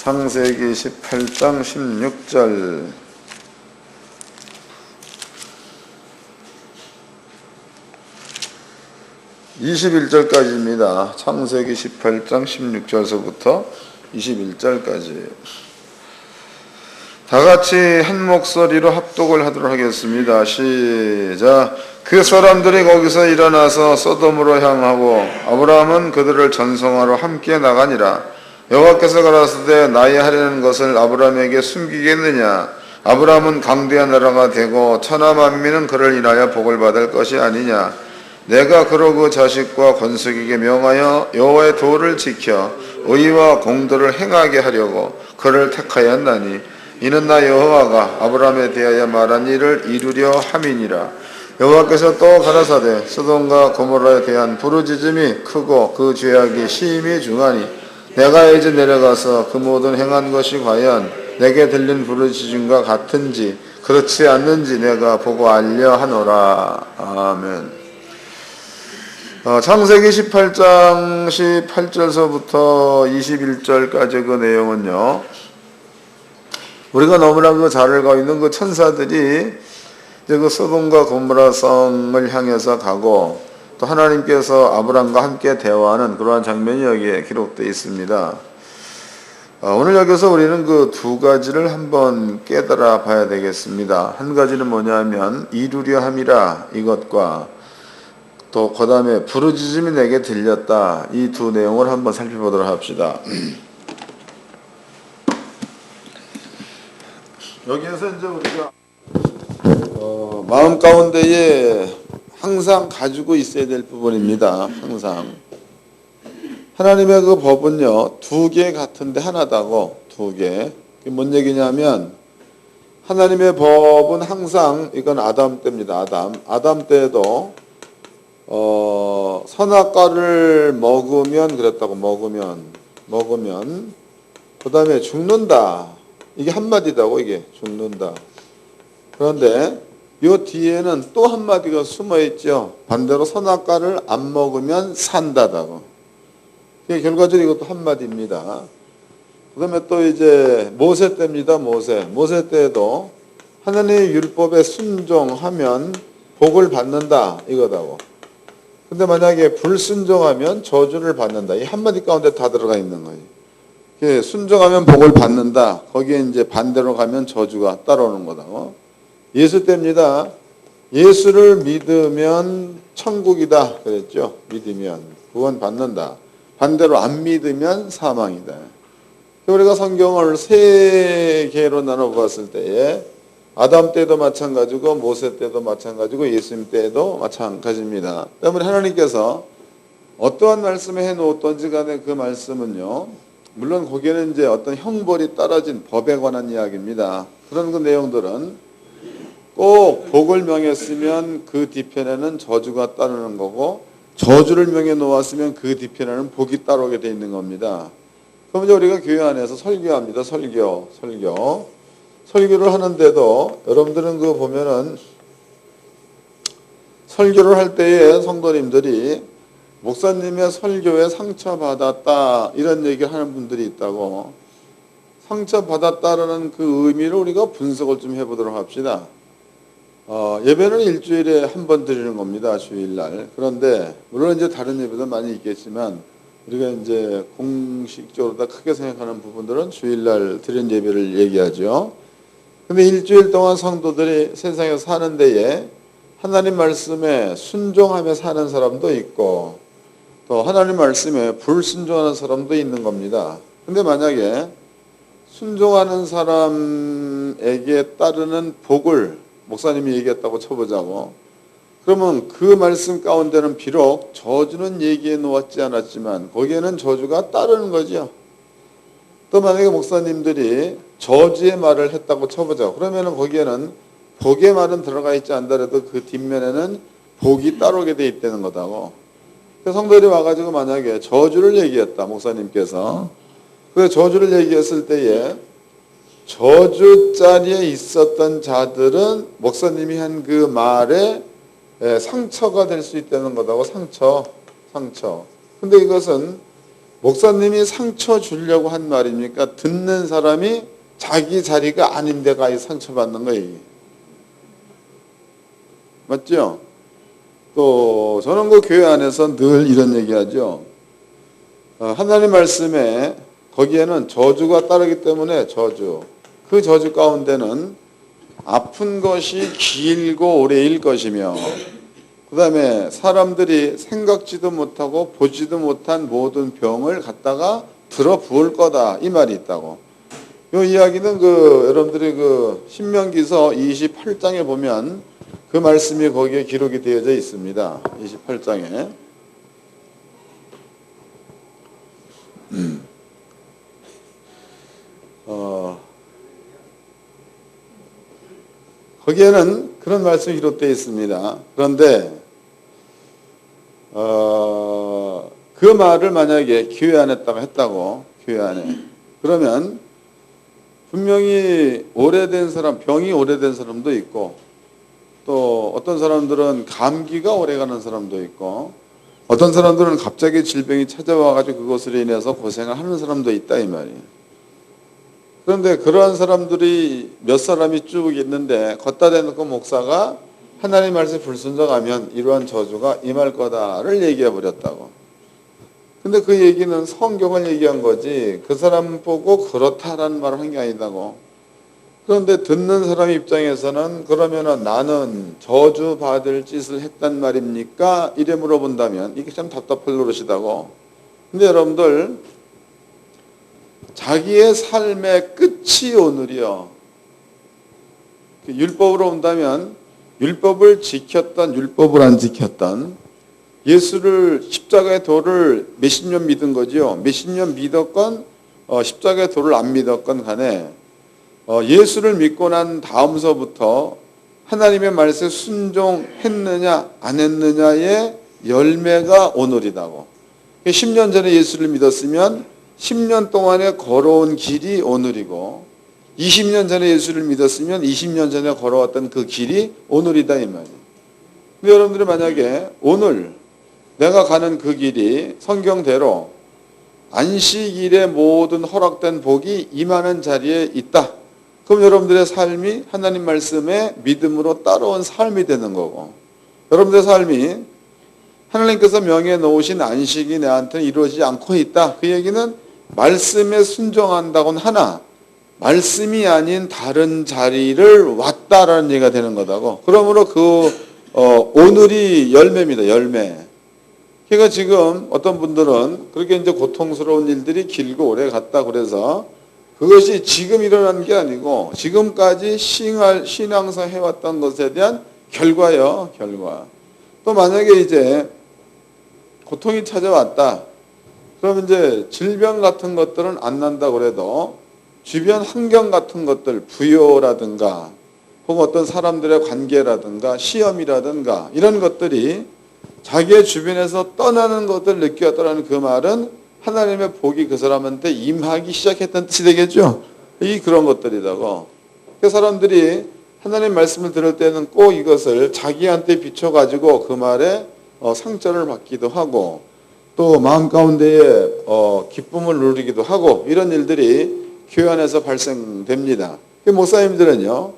창세기 18장 16절 21절까지입니다. 창세기 18장 16절서부터 21절까지 다같이 한 목소리로 합독을 하도록 하겠습니다. 시작. 그 사람들이 거기서 일어나서 소돔으로 향하고 아브라함은 그들을 전송하러 함께 나가니라. 여호와께서 가라사대 나의 하려는 것을 아브라함에게 숨기겠느냐. 아브라함은 강대한 나라가 되고 천하 만민은 그를 인하여 복을 받을 것이 아니냐. 내가 그로 그 자식과 건축에게 명하여 여호와의 도를 지켜 의와 공도를 행하게 하려고 그를 택하였나니 이는 나 여호와가 아브라함에 대하여 말한 일을 이루려 함이니라. 여호와께서 또 가라사대 소돔과 고모라에 대한 부르짖음이 크고 그 죄악이 심히 중하니 내가 이제 내려가서 그 모든 행한 것이 과연 내게 들린 부르짖음과 같은지 그렇지 않는지 내가 보고 알려 하노라. 아멘. 창세기 18장 18절서부터 21절까지 그 내용은요, 우리가 너무나 그 잘 알고 있는 그 천사들이 이제 그 소돔과 고모라 성을 향해서 가고 또 하나님께서 아브람과 함께 대화하는 그러한 장면이 여기에 기록되어 있습니다. 오늘 여기서 우리는 그 두 가지를 한번 깨달아 봐야 되겠습니다. 한 가지는 뭐냐면 이루려 함이라 이것과 또 그 다음에 부르짖음이 내게 들렸다, 이 두 내용을 한번 살펴보도록 합시다. 여기에서 이제 우리가 마음 가운데에 항상 가지고 있어야 될 부분입니다. 항상 하나님의 그 법은요, 두 개 같은데 하나다고. 두 개. 그게 뭔 얘기냐면 하나님의 법은 항상, 이건 아담 때입니다. 아담 때에도 선악과를 먹으면 그랬다고. 먹으면 그 다음에 죽는다. 이게 한마디다고. 이게 죽는다. 그런데 요 뒤에는 또 한마디가 숨어있죠. 반대로 선악과를 안 먹으면 산다다고. 결과적으로 이것도 한마디입니다. 그 다음에 또 이제 모세 때입니다. 모세 때에도 하나님의 율법에 순종하면 복을 받는다 이거다고. 근데 만약에 불순종하면 저주를 받는다. 이 한마디 가운데 다 들어가 있는 거예요. 순종하면 복을 받는다. 거기에 이제 반대로 가면 저주가 따라오는 거다고. 예수 때입니다. 예수를 믿으면 천국이다 그랬죠. 믿으면 구원 받는다. 반대로 안 믿으면 사망이다. 우리가 성경을 세 개로 나눠 보았을 때에 아담 때도 마찬가지고 모세 때도 마찬가지고 예수님 때도 마찬가지입니다. 때문에 하나님께서 어떠한 말씀을 해놓았던지 간에 그 말씀은요, 물론 거기에는 이제 어떤 형벌이 떨어진 법에 관한 이야기입니다. 그런 그 내용들은 꼭 복을 명했으면 그 뒤편에는 저주가 따르는 거고, 저주를 명해 놓았으면 그 뒤편에는 복이 따라오게 되어 있는 겁니다. 그럼 이제 우리가 교회 안에서 설교합니다. 설교를 하는데도 여러분들은 그 보면은 설교를 할 때에 성도님들이 목사님의 설교에 상처받았다 이런 얘기를 하는 분들이 있다고. 상처받았다라는 그 의미를 우리가 분석을 좀 해보도록 합시다. 예배는 일주일에 한 번 드리는 겁니다. 주일날. 그런데 물론 이제 다른 예배도 많이 있겠지만 우리가 이제 공식적으로 다 크게 생각하는 부분들은 주일날 드리는 예배를 얘기하죠. 근데 일주일 동안 성도들이 세상에 사는 데에 하나님 말씀에 순종하며 사는 사람도 있고 또 하나님 말씀에 불순종하는 사람도 있는 겁니다. 근데 만약에 순종하는 사람에게 따르는 복을 목사님이 얘기했다고 쳐보자고. 그러면 그 말씀 가운데는 비록 저주는 얘기해 놓았지 않았지만 거기에는 저주가 따르는 거죠. 또 만약에 목사님들이 저주의 말을 했다고 쳐보자. 그러면은 거기에는 복의 말은 들어가 있지 않더라도 그 뒷면에는 복이 따르게 돼 있다는 거다고. 성도들이 와가지고 만약에 저주를 얘기했다, 목사님께서. 그 저주를 얘기했을 때에 저주 자리에 있었던 자들은 목사님이 한 그 말에 상처가 될 수 있다는 거다고. 상처. 근데 이것은 목사님이 상처 주려고 한 말입니까? 듣는 사람이 자기 자리가 아닌 데가 상처받는 거예요. 맞죠? 또 저는 그 교회 안에서 늘 이런 얘기하죠. 하나님 말씀에 거기에는 저주가 따르기 때문에 저주. 그 저주 가운데는 아픈 것이 길고 오래일 것이며 그 다음에 사람들이 생각지도 못하고 보지도 못한 모든 병을 갖다가 들어 부을 거다. 이 말이 있다고. 이 이야기는 여러분들이 신명기서 28장에 보면 그 말씀이 거기에 기록이 되어져 있습니다. 28장에. 거기에는 그런 말씀이 기록되어 있습니다. 그런데 그 말을 만약에 교회 안에다가 했다고, 교회 안에, 그러면 분명히 오래된 사람, 병이 오래된 사람도 있고, 또 어떤 사람들은 감기가 오래가는 사람도 있고, 어떤 사람들은 갑자기 질병이 찾아와가지고 그것으로 인해서 고생을 하는 사람도 있다 이 말이에요. 그런데 그러한 사람들이 몇 사람이 쭉 있는데 걷다 대놓고 목사가 하나님 말씀에 불순종하면 이러한 저주가 임할 거다를 얘기해 버렸다고. 근데 그 얘기는 성경을 얘기한 거지 그 사람 보고 그렇다라는 말을 한 게 아니다고. 그런데 듣는 사람 입장에서는 그러면은 나는 저주받을 짓을 했단 말입니까? 이래 물어본다면 이게 참 답답할 노릇이다고. 근데 여러분들 자기의 삶의 끝이 오늘이요. 율법으로 본다면 율법을 지켰던 율법을 안 지켰던 예수를 십자가의 도를 몇십 년 믿은 거죠. 몇십 년 믿었건 십자가의 도를 안 믿었건 간에 예수를 믿고 난 다음서부터 하나님의 말씀에 순종했느냐 안 했느냐의 열매가 오늘이다고. 10년 전에 예수를 믿었으면 10년 동안에 걸어온 길이 오늘이고 20년 전에 예수를 믿었으면 20년 전에 걸어왔던 그 길이 오늘이다 이 말이에요. 근데 여러분들이 만약에 오늘 내가 가는 그 길이 성경대로 안식일의 모든 허락된 복이 임하는 자리에 있다. 그럼 여러분들의 삶이 하나님 말씀에 믿음으로 따라온 삶이 되는 거고 여러분들의 삶이 하나님께서 명해 놓으신 안식이 내한테는 이루어지지 않고 있다. 그 얘기는 말씀에 순종한다고는 하나 말씀이 아닌 다른 자리를 왔다라는 얘기가 되는 거다고. 그러므로 오늘이 열매입니다. 열매. 그러니까 지금 어떤 분들은 그렇게 이제 고통스러운 일들이 길고 오래 갔다 그래서 그것이 지금 일어난 게 아니고 지금까지 신앙생 해왔던 것에 대한 결과요. 결과. 또 만약에 이제 고통이 찾아왔다. 그럼 이제 질병 같은 것들은 안 난다 그래도 주변 환경 같은 것들, 부요라든가 혹은 어떤 사람들의 관계라든가 시험이라든가 이런 것들이 자기의 주변에서 떠나는 것을 느꼈다라는 그 말은 하나님의 복이 그 사람한테 임하기 시작했다는 뜻이 되겠죠. 그런 것들이라고. 그 사람들이 하나님 말씀을 들을 때는 꼭 이것을 자기한테 비춰가지고 그 말에 상처를 받기도 하고 또 마음 가운데에 기쁨을 누리기도 하고 이런 일들이 교회 안에서 발생됩니다. 목사님들은요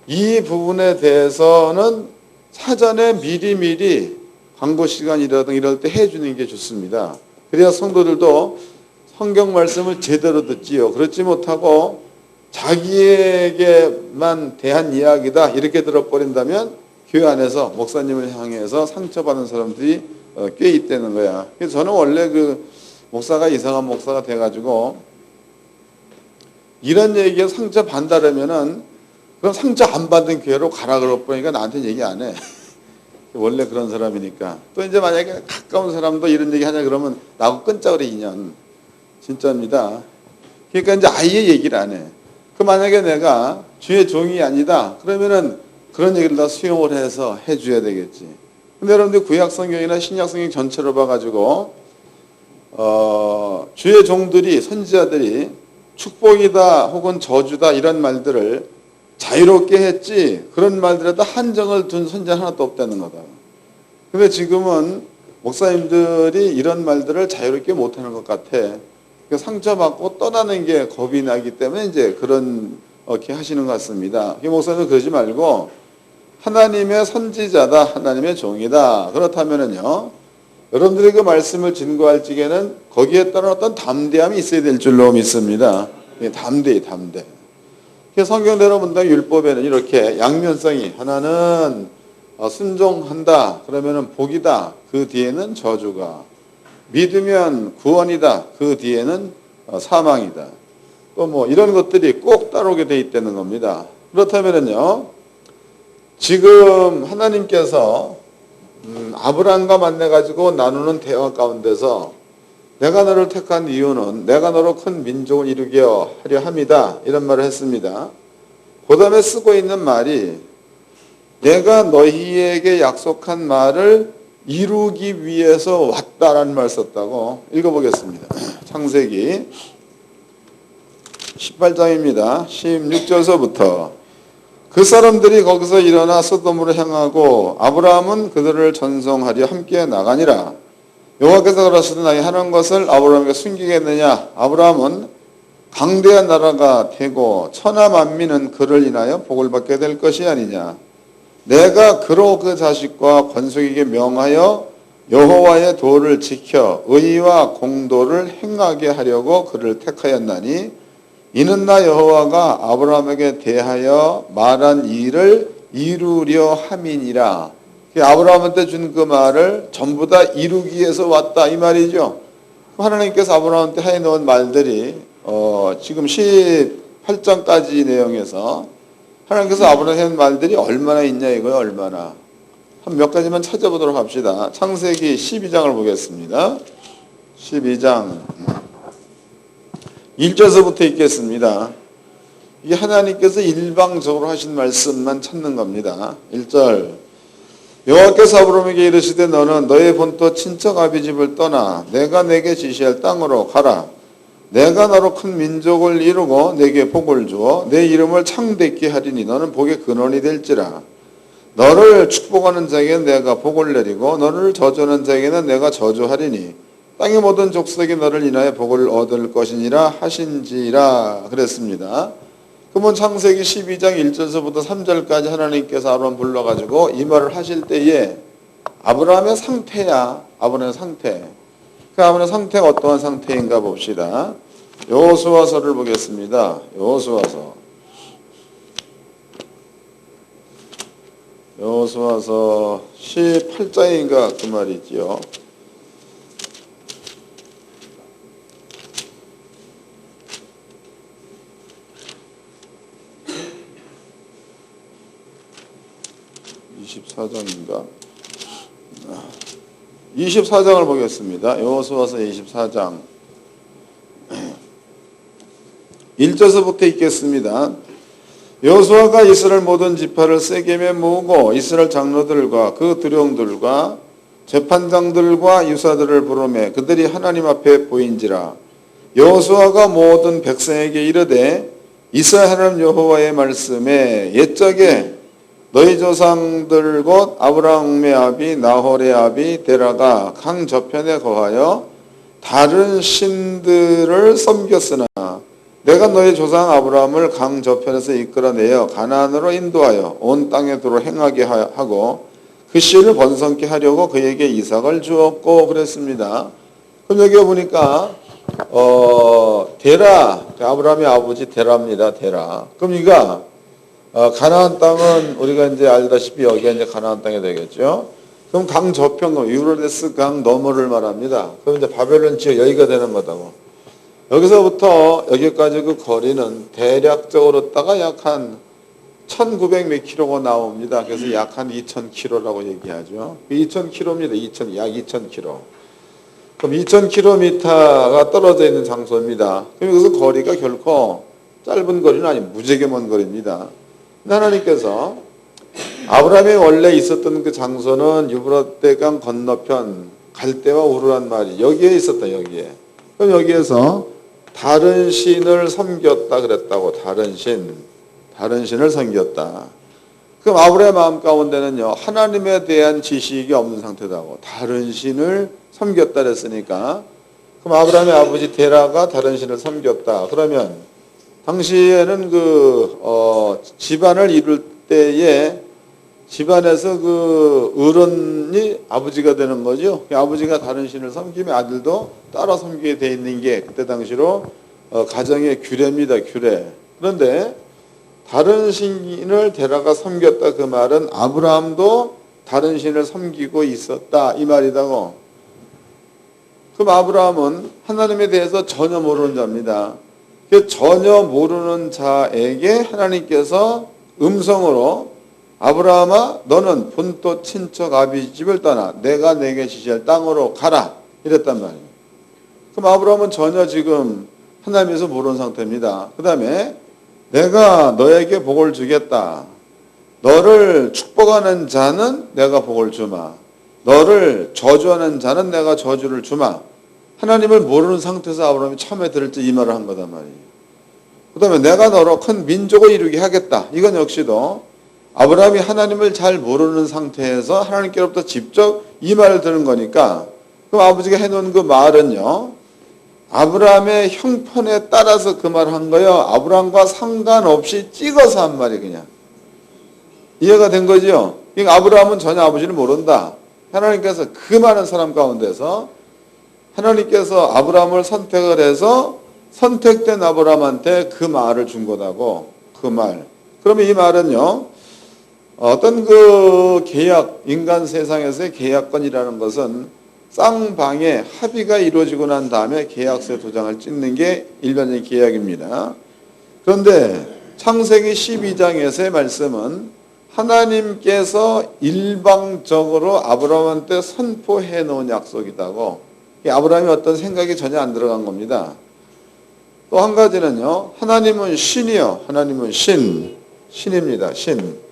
이 부분에 대해서는 사전에 미리미리 광고 시간이라든가 이럴 때 해주는 게 좋습니다. 그래야 성도들도 성경 말씀을 제대로 듣지요. 그렇지 못하고 자기에게만 대한 이야기다 이렇게 들어버린다면 교회 안에서 목사님을 향해서 상처받는 사람들이 꽤 있다는 거야. 그래서 저는 원래 목사가 이상한 목사가 돼가지고 이런 얘기에 상처 받는다면은 그럼 상처 안 받은 교회로 가라 그러니까 나한테 얘기 안 해. 원래 그런 사람이니까. 또 이제 만약에 가까운 사람도 이런 얘기 하냐 그러면 나하고 끊자 그래 2년. 진짜입니다. 그러니까 이제 아예 얘기를 안 해. 만약에 내가 주의 종이 아니다. 그러면은 그런 얘기를 다 수용을 해서 해줘야 되겠지. 근데 여러분들 구약성경이나 신약성경 전체로 봐가지고 주의 종들이 선지자들이 축복이다 혹은 저주다 이런 말들을 자유롭게 했지 그런 말들에다 한정을 둔 선지자 하나도 없다는 거다. 근데 지금은 목사님들이 이런 말들을 자유롭게 못하는 것 같아. 상처받고 떠나는 게 겁이 나기 때문에 이제 그런 이렇게 하시는 것 같습니다. 목사님은 그러지 말고 하나님의 선지자다, 하나님의 종이다. 그렇다면은요, 여러분들이 그 말씀을 증거할 적에는 거기에 따른 어떤 담대함이 있어야 될 줄로 믿습니다. 담대. 성경대로 본다면 율법에는 이렇게 양면성이 하나는 순종한다. 그러면은 복이다. 그 뒤에는 저주가. 믿으면 구원이다. 그 뒤에는 사망이다. 또 뭐 이런 것들이 꼭 따르게 돼 있다는 겁니다. 그렇다면은요, 지금 하나님께서 아브라함과 만나가지고 나누는 대화 가운데서 내가 너를 택한 이유는 내가 너로 큰 민족을 이루게 하려 함이다. 이런 말을 했습니다. 그 다음에 쓰고 있는 말이 내가 너희에게 약속한 말을 이루기 위해서 왔다라는 말을 썼다고 읽어보겠습니다. 창세기 18장입니다. 16절서부터 그 사람들이 거기서 일어나 소돔으로 향하고 아브라함은 그들을 전송하려 함께 나가니라. 여호와께서 그러시되 나의 하는 것을 아브라함에게 숨기겠느냐. 아브라함은 강대한 나라가 되고 천하 만민은 그를 인하여 복을 받게 될 것이 아니냐. 내가 그로 그 자식과 권속에게 명하여 여호와의 도를 지켜 의와 공도를 행하게 하려고 그를 택하였나니 이는 나 여호와가 아브라함에게 대하여 말한 일을 이루려 함이니라. 아브라함한테 준 그 말을 전부 다 이루기 위해서 왔다 이 말이죠. 하나님께서 아브라함한테 해놓은 말들이 지금 18장까지 내용에서 하나님께서 아브라함한테 해놓은 말들이 얼마나 있냐 이거예요. 얼마나. 한 몇 가지만 찾아보도록 합시다. 창세기 12장을 보겠습니다. 12장 1절서부터 읽겠습니다. 이게 하나님께서 일방적으로 하신 말씀만 찾는 겁니다. 1절 여호와께서 아브라함에게 이르시되 너는 너의 본토 친척 아비 집을 떠나 내가 내게 지시할 땅으로 가라. 내가 너로 큰 민족을 이루고 내게 복을 주어 내 이름을 창대케 하리니 너는 복의 근원이 될지라. 너를 축복하는 자에게는 내가 복을 내리고 너를 저주하는 자에게는 내가 저주하리니 땅의 모든 족속이 너를 인하여 복을 얻을 것이니라 하신지라 그랬습니다. 그러면 창세기 12장 1절서부터 3절까지 하나님께서 아브라함 불러가지고 이 말을 하실 때에 아브라함의 상태야. 아브라함의 상태. 그 아브라함의 상태가 어떠한 상태인가 봅시다. 여호수아서를 보겠습니다. 여호수아서 18장인가 그 말이지요. (24장인가) 24장을 보겠습니다. 여호수아서 24장 1절서부터 읽겠습니다. 여호수아가 이스라엘 모든 지파를 세겜에 모으고 이스라엘 장로들과 그 두령들과 재판장들과 유사들을 부르매 그들이 하나님 앞에 보인지라. 여호수아가 모든 백성에게 이르되 이스라엘 하나님 여호와의 말씀에 옛적에 너희 조상들 곧 아브라함의 아비 나홀의 아비 데라가 강 저편에 거하여 다른 신들을 섬겼으나 내가 너희 조상 아브라함을 강 저편에서 이끌어내어 가나안으로 인도하여 온 땅에 도로 행하게 하고 그 씨를 번성케 하려고 그에게 이삭을 주었고 그랬습니다. 그럼 여기 보니까 데라, 아브라함의 아버지 데라입니다. 데라. 그럼 이가 가나안 땅은 우리가 이제 알다시피 여기가 이제 가나안 땅이 되겠죠. 그럼 강 저편, 유브라데스 강 너머를 말합니다. 그럼 이제 바벨론 지역 여기가 되는 거다고. 여기서부터 여기까지 그 거리는 대략적으로 따가 약 한 1900 몇 킬로가 나옵니다. 그래서 약 한 2000킬로라고 얘기하죠. 2000킬로입니다. 약 2000킬로. 그럼 2000킬로미터가 떨어져 있는 장소입니다. 그럼 여기서 거리가 결코 짧은 거리는 아니고 무지개 먼 거리입니다. 하나님께서 아브라함이 원래 있었던 그 장소는 유브라데강 건너편 갈대와 우르란 말이 여기에 있었다. 여기에. 그럼 여기에서 다른 신을 섬겼다 그랬다고. 다른 신을 섬겼다. 그럼 아브라함의 마음 가운데는요, 하나님에 대한 지식이 없는 상태다고 다른 신을 섬겼다 그랬으니까, 그럼 아브라함의 아버지 데라가 다른 신을 섬겼다. 그러면 당시에는 집안을 이룰 때에 집안에서 어른이 아버지가 되는 거죠. 아버지가 다른 신을 섬기면 아들도 따라 섬기게 돼 있는 게 그때 당시로 가정의 규례입니다. 규례. 그런데 다른 신을 데려가 섬겼다 그 말은 아브라함도 다른 신을 섬기고 있었다 이 말이다고. 그럼 아브라함은 하나님에 대해서 전혀 모르는 자입니다. 전혀 모르는 자에게 하나님께서 음성으로 아브라함아 너는 본토 친척 아비 집을 떠나 내가 내게 지시할 땅으로 가라 이랬단 말이에요. 그럼 아브라함은 전혀 지금 하나님에서 모르는 상태입니다. 그 다음에 내가 너에게 복을 주겠다. 너를 축복하는 자는 내가 복을 주마. 너를 저주하는 자는 내가 저주를 주마. 하나님을 모르는 상태에서 아브라함이 처음에 들을 때 이 말을 한 거단 말이에요. 그 다음에 내가 너로 큰 민족을 이루게 하겠다. 이건 역시도 아브라함이 하나님을 잘 모르는 상태에서 하나님께로부터 직접 이 말을 들은 거니까, 그럼 아버지가 해놓은 그 말은요, 아브라함의 형편에 따라서 그 말을 한 거예요. 아브라함과 상관없이 찍어서 한 말이 그냥. 이해가 된 거죠? 그러니까 아브라함은 전혀 아버지를 모른다. 하나님께서 그 많은 사람 가운데서 하나님께서 아브라함을 선택을 해서 선택된 아브라함한테 그 말을 준 거다고. 그 말. 그러면 이 말은요, 어떤 계약, 인간 세상에서의 계약권이라는 것은 쌍방의 합의가 이루어지고 난 다음에 계약서에 도장을 찍는 게 일반적인 계약입니다. 그런데 창세기 12장에서의 말씀은 하나님께서 일방적으로 아브라함한테 선포해 놓은 약속이다고. 아브라함이 어떤 생각이 전혀 안 들어간 겁니다. 또 한 가지는요, 하나님은 신이요. 하나님은 신입니다. 신.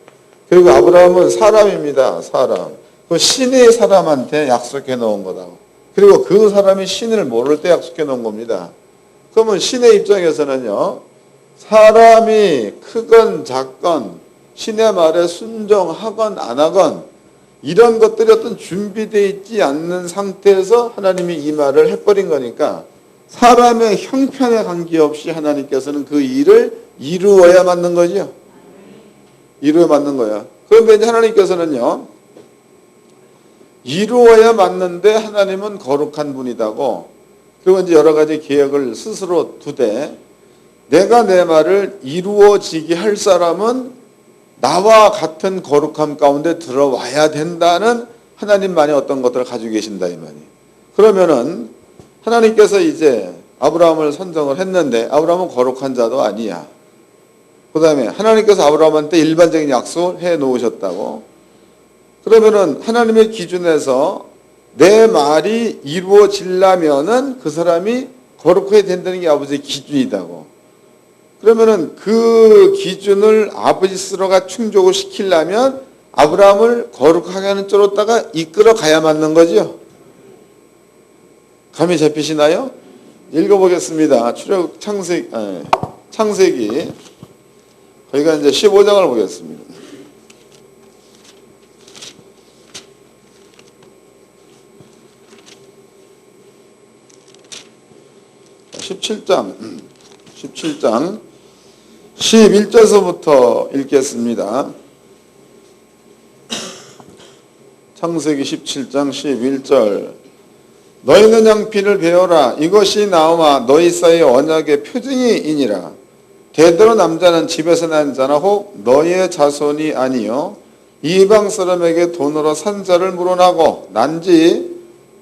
그리고 아브라함은 사람입니다. 사람. 그 신의 사람한테 약속해 놓은 거다고. 그리고 그 사람이 신을 모를 때 약속해 놓은 겁니다. 그러면 신의 입장에서는요, 사람이 크건 작건 신의 말에 순종하건 안 하건 이런 것들이 어떤 준비되어 있지 않는 상태에서 하나님이 이 말을 해버린 거니까 사람의 형편에 관계없이 하나님께서는 그 일을 이루어야 맞는 거죠. 이루어야 맞는 거야. 그런데 이제 하나님께서는요, 이루어야 맞는데 하나님은 거룩한 분이다고. 그리고 이제 여러 가지 계획을 스스로 두되 내가 내 말을 이루어지게 할 사람은 나와 같은 거룩함 가운데 들어와야 된다는 하나님만이 어떤 것들을 가지고 계신다 이 말이에요. 그러면은 하나님께서 이제 아브라함을 선정을 했는데 아브라함은 거룩한 자도 아니야. 그 다음에 하나님께서 아브라함한테 일반적인 약속을 해 놓으셨다고. 그러면은 하나님의 기준에서 내 말이 이루어지려면은 그 사람이 거룩해야 된다는 게 아버지의 기준이다고. 그러면은 그 기준을 아버지 스스로가 충족을 시키려면 아브라함을 거룩하게 하는 쪽으로다가 이끌어 가야 맞는 거죠. 감이 잡히시나요? 읽어보겠습니다. 창세기 거기가 이제 15장을 보겠습니다. 17장 11절서부터 읽겠습니다. 창세기 17장 11절. 너희는 양피를 베어라. 이것이 나오마 너희 사이의 언약의 표징이니라. 대대로 남자는 집에서 난 자나 혹 너희의 자손이 아니요 이방 사람에게 돈으로 산 자를 물어나고 난지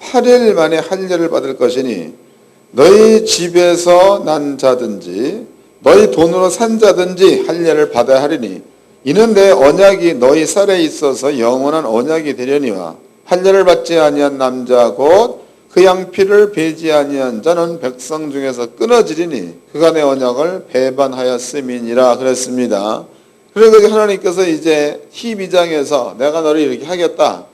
8일 만에 할례를 받을 것이니 너희 집에서 난 자든지 너희 돈으로 산 자든지 할례를 받아야 하리니 이는 내 언약이 너희 살에 있어서 영원한 언약이 되려니와 할례를 받지 아니한 남자 곧 그 양피를 베지 아니한 자는 백성 중에서 끊어지리니 그가 내 언약을 배반하였음이니라 그랬습니다. 그리고 하나님께서 이제 12장에서 내가 너를 이렇게 하겠다.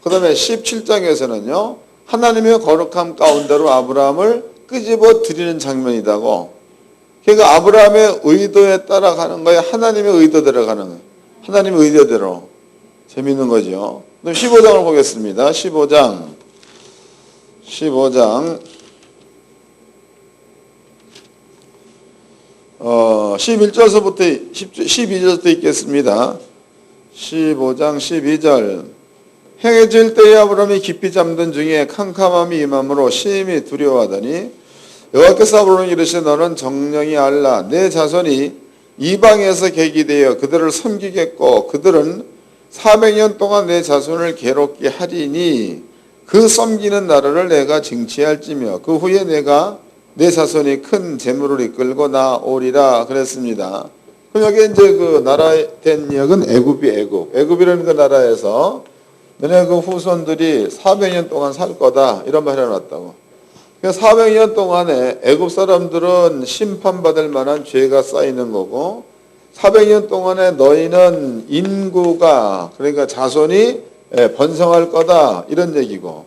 그 다음에 17장에서는요 하나님의 거룩함 가운데로 아브라함을 끄집어 드리는 장면이다고. 그러니까 아브라함의 의도에 따라가는 거야. 하나님의 의도대로 가는 거야. 하나님의 의도대로. 재밌는 거죠. 그럼 15장을 보겠습니다. 15장 11절서부터 12절부터 읽겠습니다. 15장 12절. 행해질 때에 아브라함이 깊이 잠든 중에 캄캄함이 임함으로 심히 두려워하더니 여호와께서 아브라함에게 이르시되 너는 정령이 알라 내 자손이 이방에서 객이되어 그들을 섬기겠고 그들은 400년 동안 내 자손을 괴롭게 하리니 그 섬기는 나라를 내가 징치할지며 그 후에 내가 내 자손이 큰 재물을 이끌고 나오리라 그랬습니다. 그럼 여기 이제 그 나라의 된 역은 애굽이라는 그 나라에서 너네 그 후손들이 400년 동안 살 거다 이런 말 해놨다고. 그러니까 400년 동안에 애굽 사람들은 심판받을 만한 죄가 쌓이는 거고 400년 동안에 너희는 인구가 그러니까 자손이 번성할 거다 이런 얘기고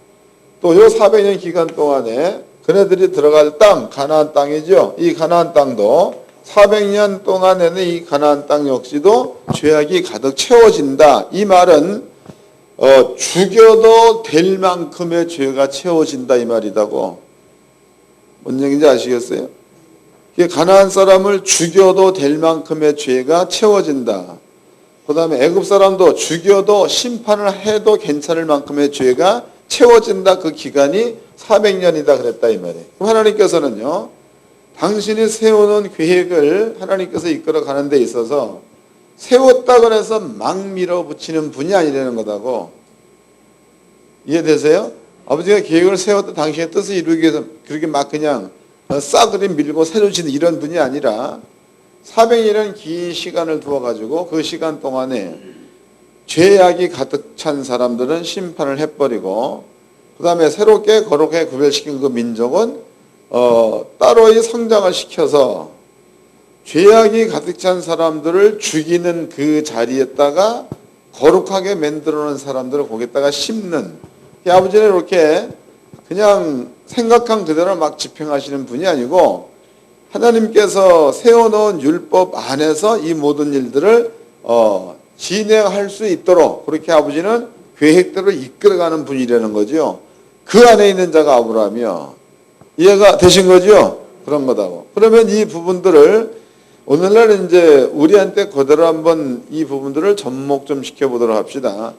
또 요 400년 기간 동안에 그네들이 들어갈 땅 가나안 땅이죠. 이 가나안 땅도 400년 동안에는 이 가나안 땅 역시도 죄악이 가득 채워진다. 이 말은 죽여도 될 만큼의 죄가 채워진다 이 말이다고. 뭔 얘기인지 아시겠어요? 가나안 사람을 죽여도 될 만큼의 죄가 채워진다. 그 다음에 애굽 사람도 죽여도 심판을 해도 괜찮을 만큼의 죄가 채워진다. 그 기간이 400년이다 그랬다 이 말이에요. 그럼 하나님께서는요. 당신이 세우는 계획을 하나님께서 이끌어 가는 데 있어서 세웠다고 해서 막 밀어붙이는 분이 아니라는 거다고. 이해되세요? 아버지가 계획을 세웠다 당신의 뜻을 이루기 위해서 그렇게 막 그냥 싸그리 밀고 새로지는 이런 분이 아니라 400년이라는 긴 시간을 두어가지고 그 시간 동안에 죄악이 가득 찬 사람들은 심판을 해버리고 그 다음에 새롭게 거룩하게 구별시킨 그 민족은 따로이 성장을 시켜서 죄악이 가득 찬 사람들을 죽이는 그 자리에다가 거룩하게 만들어 놓은 사람들을 거기다가 심는 아버지는 이렇게 그냥 생각한 그대로 막 집행하시는 분이 아니고 하나님께서 세워놓은 율법 안에서 이 모든 일들을 진행할 수 있도록 그렇게 아버지는 계획대로 이끌어가는 분이라는 거죠. 그 안에 있는 자가 아브라함이요. 이해가 되신 거죠? 그런 거다고. 그러면 이 부분들을 오늘날 이제 우리한테 그대로 한번 이 부분들을 접목 좀 시켜보도록 합시다.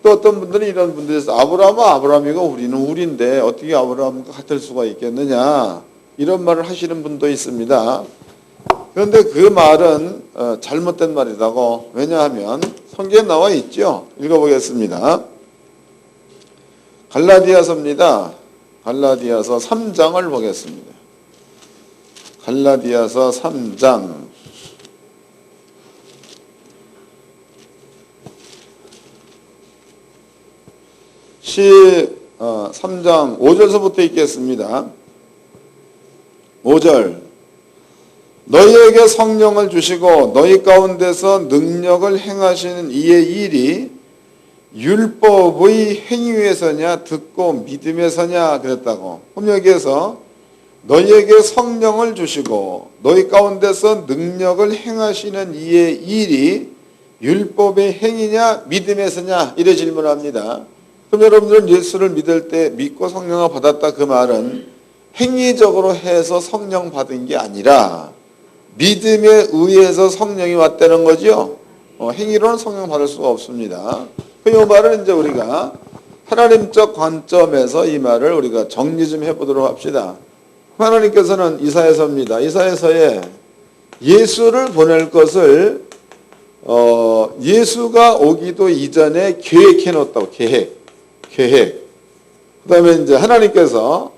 또 어떤 분들은 이런 분들이 있어요. 아브라함은 아브라함이고 우리는 우리인데 어떻게 아브라함과 같을 수가 있겠느냐 이런 말을 하시는 분도 있습니다. 그런데 그 말은 잘못된 말이라고. 왜냐하면 성경에 나와 있죠. 읽어보겠습니다. 갈라디아서입니다. 갈라디아서 3장을 보겠습니다. 갈라디아서 3장 3장 5절서부터 읽겠습니다. 5절 너희에게 성령을 주시고 너희 가운데서 능력을 행하시는 이의 일이 율법의 행위에서냐 듣고 믿음에서냐 그랬다고. 그럼 여기에서 너희에게 성령을 주시고 너희 가운데서 능력을 행하시는 이의 일이 율법의 행위냐 믿음에서냐 이래 질문합니다. 그럼 여러분들은 예수를 믿을 때 믿고 성령을 받았다 그 말은 행위적으로 해서 성령 받은 게 아니라 믿음에 의해서 성령이 왔다는 거죠. 행위로는 성령 받을 수가 없습니다. 이 말을 이제 우리가 하나님적 관점에서 이 말을 우리가 정리 좀 해보도록 합시다. 하나님께서는 이사야서입니다. 이사야서에 예수를 보낼 것을 예수가 오기도 이전에 계획해 놓았다고. 계획. 그 다음에 이제 하나님께서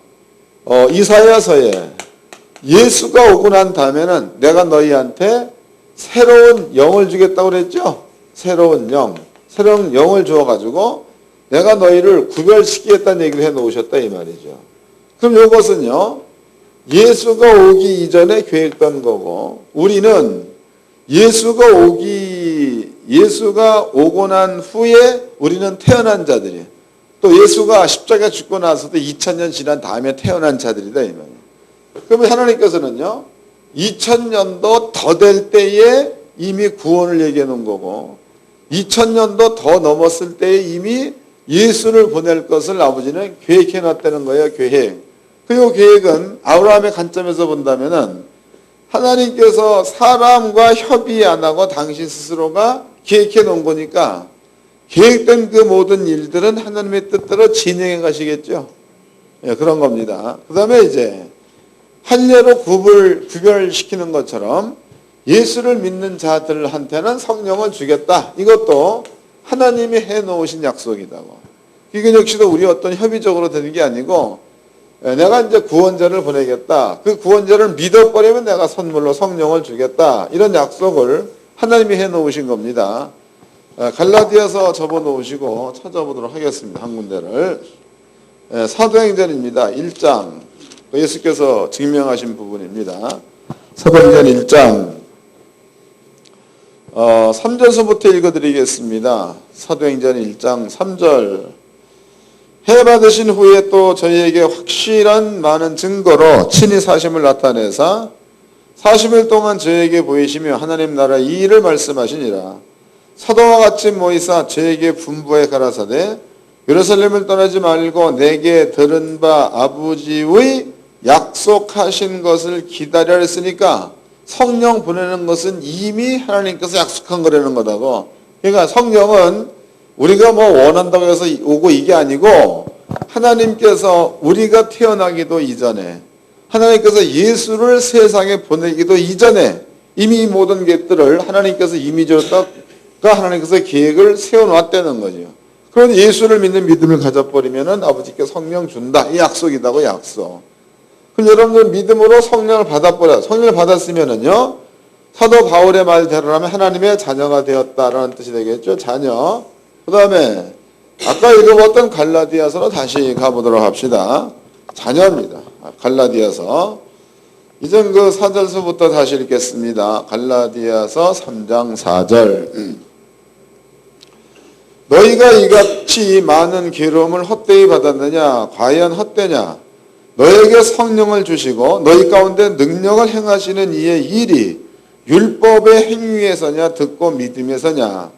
이사야서에 예수가 오고 난 다음에는 내가 너희한테 새로운 영을 주겠다고 그랬죠. 새로운 영을 주어가지고 내가 너희를 구별시키겠다는 얘기를 해놓으셨다 이 말이죠. 그럼 이것은요 예수가 오기 이전에 계획된 거고 우리는 예수가 오고 난 후에 우리는 태어난 자들이에요. 또 예수가 십자가 죽고 나서도 2000년 지난 다음에 태어난 자들이다 이 말이에요. 그러면 하나님께서는요 2000년도 더 될 때에 이미 구원을 얘기해 놓은 거고 2000년도 더 넘었을 때에 이미 예수를 보낼 것을 아버지는 계획해 놨다는 거예요. 계획. 그리고 계획은 아브라함의 관점에서 본다면은 하나님께서 사람과 협의 안 하고 당신 스스로가 계획해 놓은 거니까 계획된 그 모든 일들은 하나님의 뜻대로 진행해 가시겠죠. 예, 그런 겁니다. 그 다음에 이제 한례로 구별시키는 것처럼 예수를 믿는 자들한테는 성령을 주겠다. 이것도 하나님이 해놓으신 약속이다고. 이건 역시도 우리 어떤 협의적으로 되는 게 아니고 내가 이제 구원자를 보내겠다. 그 구원자를 믿어버리면 내가 선물로 성령을 주겠다. 이런 약속을 하나님이 해놓으신 겁니다. 갈라디아서 접어놓으시고 찾아보도록 하겠습니다. 한 군데를. 사도행전입니다. 1장. 예수께서 증명하신 부분입니다. 사도행전 1장 3절서부터 읽어드리겠습니다. 사도행전 1장 3절. 해 받으신 후에 또 저희에게 확실한 많은 증거로 친히 사심을 나타내사 40일 동안 저희에게 보이시며 하나님 나라 이 일을 말씀하시니라. 사도와 같이 모이사 저에게 분부해 가라사대 예루살렘을 떠나지 말고 내게 들은 바 아버지의 약속하신 것을 기다려 했으니까 성령 보내는 것은 이미 하나님께서 약속한 거라는 거다고. 그러니까 성령은 우리가 뭐 원한다고 해서 오고 이게 아니고 하나님께서 우리가 태어나기도 이전에 하나님께서 예수를 세상에 보내기도 이전에 이미 이 모든 것들을 하나님께서 이미 줬다가 하나님께서 계획을 세워놨다는 거죠. 그런데 예수를 믿는 믿음을 가져버리면은 아버지께 성령 준다. 이 약속이다고 약속. 그럼 여러분들 믿음으로 성령을 받아버려. 성령을 받았으면은요, 사도 바울의 말대로라면 하나님의 자녀가 되었다라는 뜻이 되겠죠. 자녀. 그 다음에 아까 읽어봤던 갈라디아서로 다시 가보도록 합시다. 자녀입니다. 갈라디아서. 이젠 그 4절서부터 다시 읽겠습니다. 갈라디아서 3장 4절. 너희가 이같이 많은 괴로움을 헛되이 받았느냐? 과연 헛되냐? 너에게 성령을 주시고 너희 가운데 능력을 행하시는 이의 일이 율법의 행위에서냐 듣고 믿음에서냐?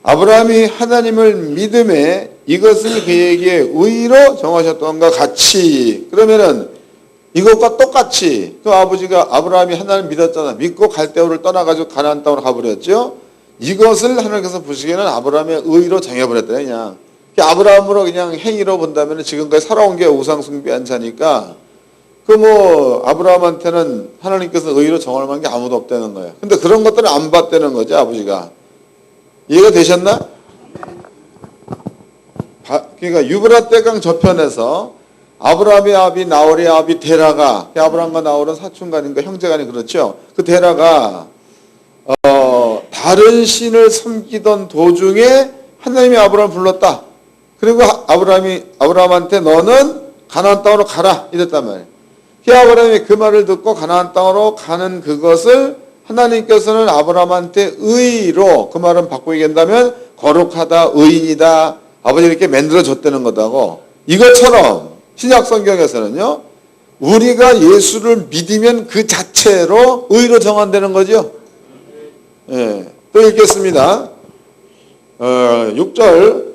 아브라함이 하나님을 믿음에 이것을 그에게 의로 정하셨던 것과 같이. 그러면은 이것과 똑같이 그 아버지가 아브라함이 하나님 믿었잖아. 믿고 갈대아우를 떠나가지고 가나안 땅으로 가버렸죠. 이것을 하나님께서 보시기에는 아브라함의 의로 정해버렸다. 그냥 아브라함으로 그냥 행위로 본다면 지금까지 살아온 게 우상 숭배한 자니까 그 뭐 아브라함한테는 하나님께서 의로 정할 만한 게 아무도 없다는 거예요. 근데 그런 것들은 안 봤다는 거죠. 아버지가. 이해가 되셨나? 그러니까 유브라떼강 저편에서 아브라함의 아비 나홀의 아비 데라가, 아브라함과 나홀은 사촌간인가 형제간이 그렇죠. 그 데라가 다른 신을 섬기던 도중에 하나님이 아브라함을 불렀다. 그리고 아브라함한테 너는 가나안 땅으로 가라 이랬단 말이에요. 아브라함이 그 말을 듣고 가나안 땅으로 가는 그것을 하나님께서는 아브라함한테 의로, 그 말은 바꾸게 된다면 거룩하다, 의인이다, 아버지 이렇게 만들어줬다는 거다고. 이것처럼 신약 성경에서는요, 우리가 예수를 믿으면 그 자체로 의로 정한다는 거죠. 예, 또 읽겠습니다. 6절.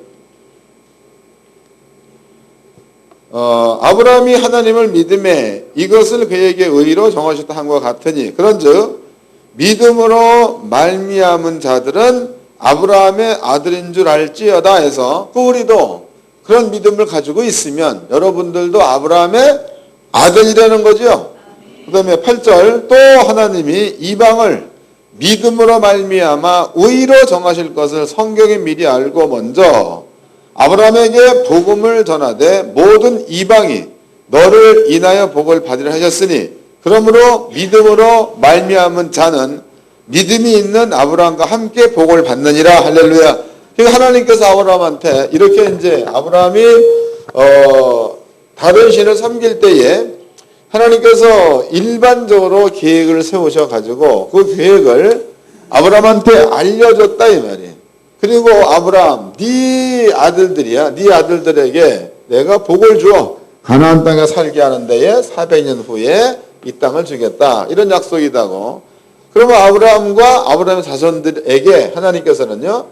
아브라함이 하나님을 믿음에 이것을 그에게 의로 정하셨다 한 것 같으니 그런즉 믿음으로 말미암은 자들은 아브라함의 아들인 줄 알지어다 해서 우리도 그런 믿음을 가지고 있으면 여러분들도 아브라함의 아들이라는 거죠. 그 다음에 8절. 또 하나님이 이방을 믿음으로 말미암아 의로 정하실 것을 성경이 미리 알고 먼저 아브라함에게 복음을 전하되 모든 이방이 너를 인하여 복을 받으려 하셨으니 그러므로 믿음으로 말미암은 자는 믿음이 있는 아브라함과 함께 복을 받느니라. 할렐루야. 그러니까 하나님께서 아브라함한테 이렇게 이제 아브라함이 다른 신을 섬길 때에 하나님께서 일반적으로 계획을 세우셔 가지고 그 계획을 아브라함한테 알려줬다 이 말이에요. 그리고 아브라함, 네 아들들이야. 네 아들들에게 내가 복을 주어 가나안 땅에 살게 하는 데에 400년 후에 이 땅을 주겠다. 이런 약속이다고. 그러면 아브라함과 아브라함의 자손들에게 하나님께서는요,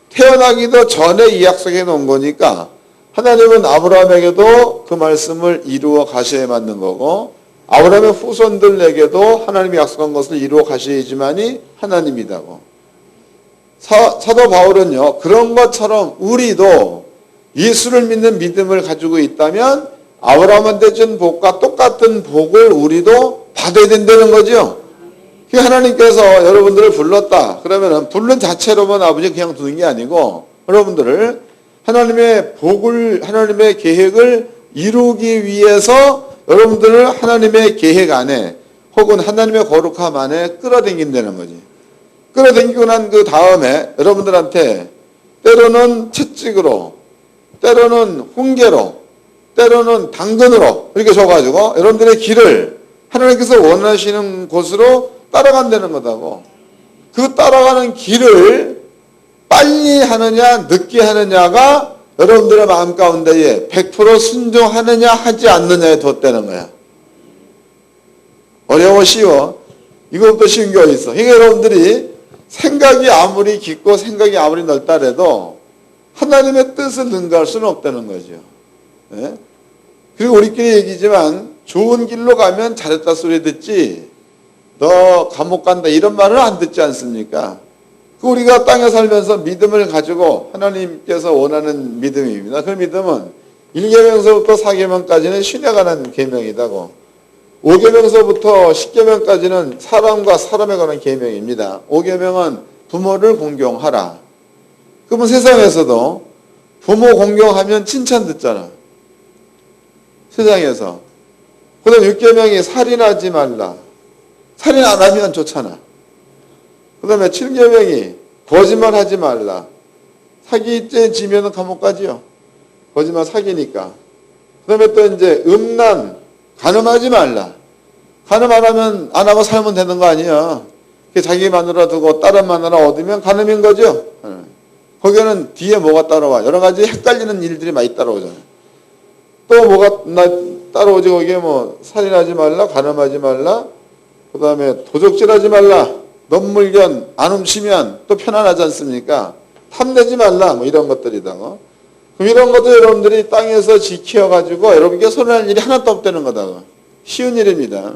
태어나기도 전에 이 약속해 놓은 거니까 하나님은 아브라함에게도 그 말씀을 이루어 가셔야 맞는 거고 아브라함의 후손들에게도 하나님이 약속한 것을 이루어 가셔야지만이 하나님이다고. 사도 바울은요, 그런 것처럼 우리도 예수를 믿는 믿음을 가지고 있다면 아브라함한테 준 복과 똑같은 복을 우리도 받아야 된다는 거죠. 하나님께서 여러분들을 불렀다. 그러면 부른 자체로만 아버지 그냥 두는 게 아니고 여러분들을 하나님의 복을, 하나님의 계획을 이루기 위해서 여러분들을 하나님의 계획 안에 혹은 하나님의 거룩함 안에 끌어당긴다는 거지. 끌어당기고 난 그 다음에 여러분들한테 때로는 채찍으로, 때로는 훈계로, 때로는 당근으로 이렇게 줘가지고 여러분들의 길을 하나님께서 원하시는 곳으로 따라간다는 거다고. 그 따라가는 길을 빨리 하느냐 늦게 하느냐가 여러분들의 마음 가운데에 100% 순종하느냐 하지 않느냐에 뒀다는 거야. 어려워 쉬워? 이것부터 쉬운 게 어디 있어? 그러니까 여러분들이 생각이 아무리 깊고 생각이 아무리 넓다래도 하나님의 뜻을 능가할 수는 없다는 거죠. 네? 그리고 우리끼리 얘기지만 좋은 길로 가면 잘했다 소리 듣지 너 감옥 간다 이런 말을 안 듣지 않습니까? 우리가 땅에 살면서 믿음을 가지고 하나님께서 원하는 믿음입니다. 그 믿음은 1계명서부터 4계명까지는 신에 관한 계명이다고 5계명서부터 10계명까지는 사람과 사람에 관한 계명입니다. 5계명은 부모를 공경하라. 그러면 세상에서도 부모 공경하면 칭찬 듣잖아. 세상에서. 그 다음 6계명이 살인하지 말라. 살인 안 하면 좋잖아. 그 다음에 7계명이 거짓말하지 말라. 사기죄 지면은 감옥 가지요. 거짓말 사기니까. 그 다음에 또 이제 음란, 간음하지 말라. 간음 안 하고 살면 되는 거 아니야. 자기 마누라 두고 다른 마누라 얻으면 간음인 거죠. 거기는 뒤에 뭐가 따라와. 여러 가지 헷갈리는 일들이 많이 따라오잖아요. 또 뭐가 따라오지. 거기에 뭐 살인하지 말라, 간음하지 말라, 그 다음에 도적질하지 말라, 넘물견 안 훔치면 또 편안하지 않습니까? 탐내지 말라, 뭐 이런 것들이다. 그럼 이런 것도 여러분들이 땅에서 지켜가지고 여러분께 손해할 일이 하나도 없다는 거다. 쉬운 일입니다.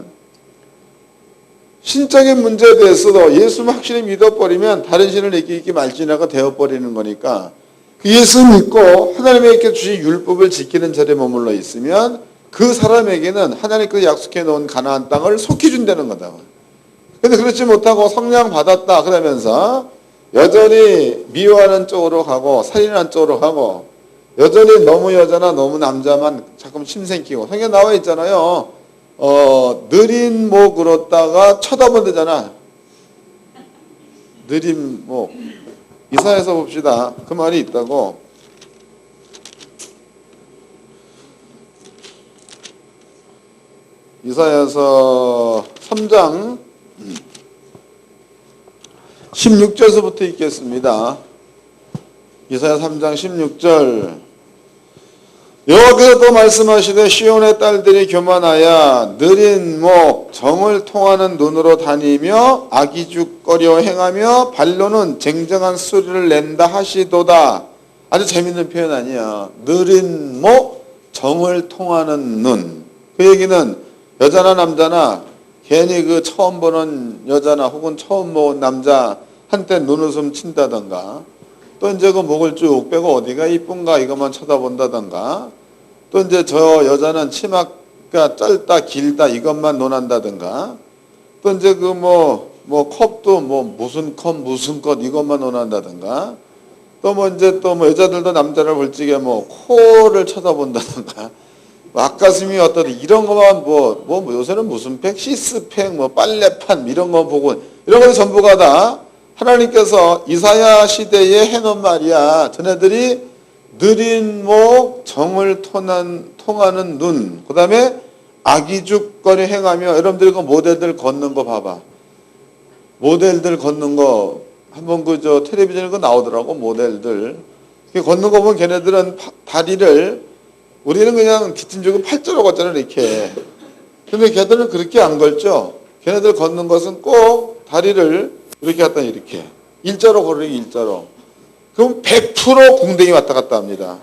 신적인 문제에 대해서도 예수만 확실히 믿어버리면 다른 신을 있기 말지나가 되어버리는 거니까 그 예수 믿고 하나님에게 주신 율법을 지키는 자리에 머물러 있으면 그 사람에게는 하나님께서 약속해 놓은 가나안 땅을 속히 준다는 거다. 근데 그렇지 못하고 성령 받았다 그러면서 여전히 미워하는 쪽으로 가고 살인하는 쪽으로 가고 여전히 너무 여자나 너무 남자만 자꾸 침생기고 성경에 나와 있잖아요. 느린 목으로다가 쳐다본다잖아. 느린 목. 이사야서 봅시다. 그 말이 있다고. 이사야서 3장 16절서부터 읽겠습니다. 이사야 3장 16절. 여호와께서 또 말씀하시되 시온의 딸들이 교만하여 느린 목 정을 통하는 눈으로 다니며 악이죽거려 행하며 발로는 쟁쟁한 소리를 낸다 하시도다. 아주 재밌는 표현 아니야. 느린 목 정을 통하는 눈. 그 얘기는 여자나 남자나 괜히 그 처음 보는 여자나 혹은 처음 본 남자한테 눈웃음 친다던가 또 이제 그 목을 쭉 빼고 어디가 이쁜가 이것만 쳐다본다던가 또 이제 저 여자는 치마가 짧다 길다 이것만 논한다던가 또 이제 그 뭐 컵도 뭐 무슨 컵 무슨 것 이것만 논한다던가 또 뭐 이제 또 뭐 여자들도 남자를 볼 적에 뭐 코를 쳐다본다던가 앞가슴이 어떠다 이런 것만 뭐 요새는 무슨 팩 시스팩 뭐 빨래판 이런 거 보고 이런 것이 전부가 다 하나님께서 이사야 시대에 해놓은 말이야. 전애들이 느린 목 정을 통하는 눈 그 다음에 악이죽거리 행하며 여러분들이 그 모델들 걷는 거 봐봐. 모델들 걷는 거 한번 그저 텔레비전에 그 나오더라고. 모델들 걷는 거 보면 걔네들은 다리를 우리는 그냥 뒷짐지고 팔자로 걷잖아 이렇게. 근데 걔들은 그렇게 안 걸죠. 걔네들 걷는 것은 꼭 다리를 이렇게 갖다 이렇게 일자로 걸으기 일자로. 그럼 100% 공댕이 왔다 갔다 합니다.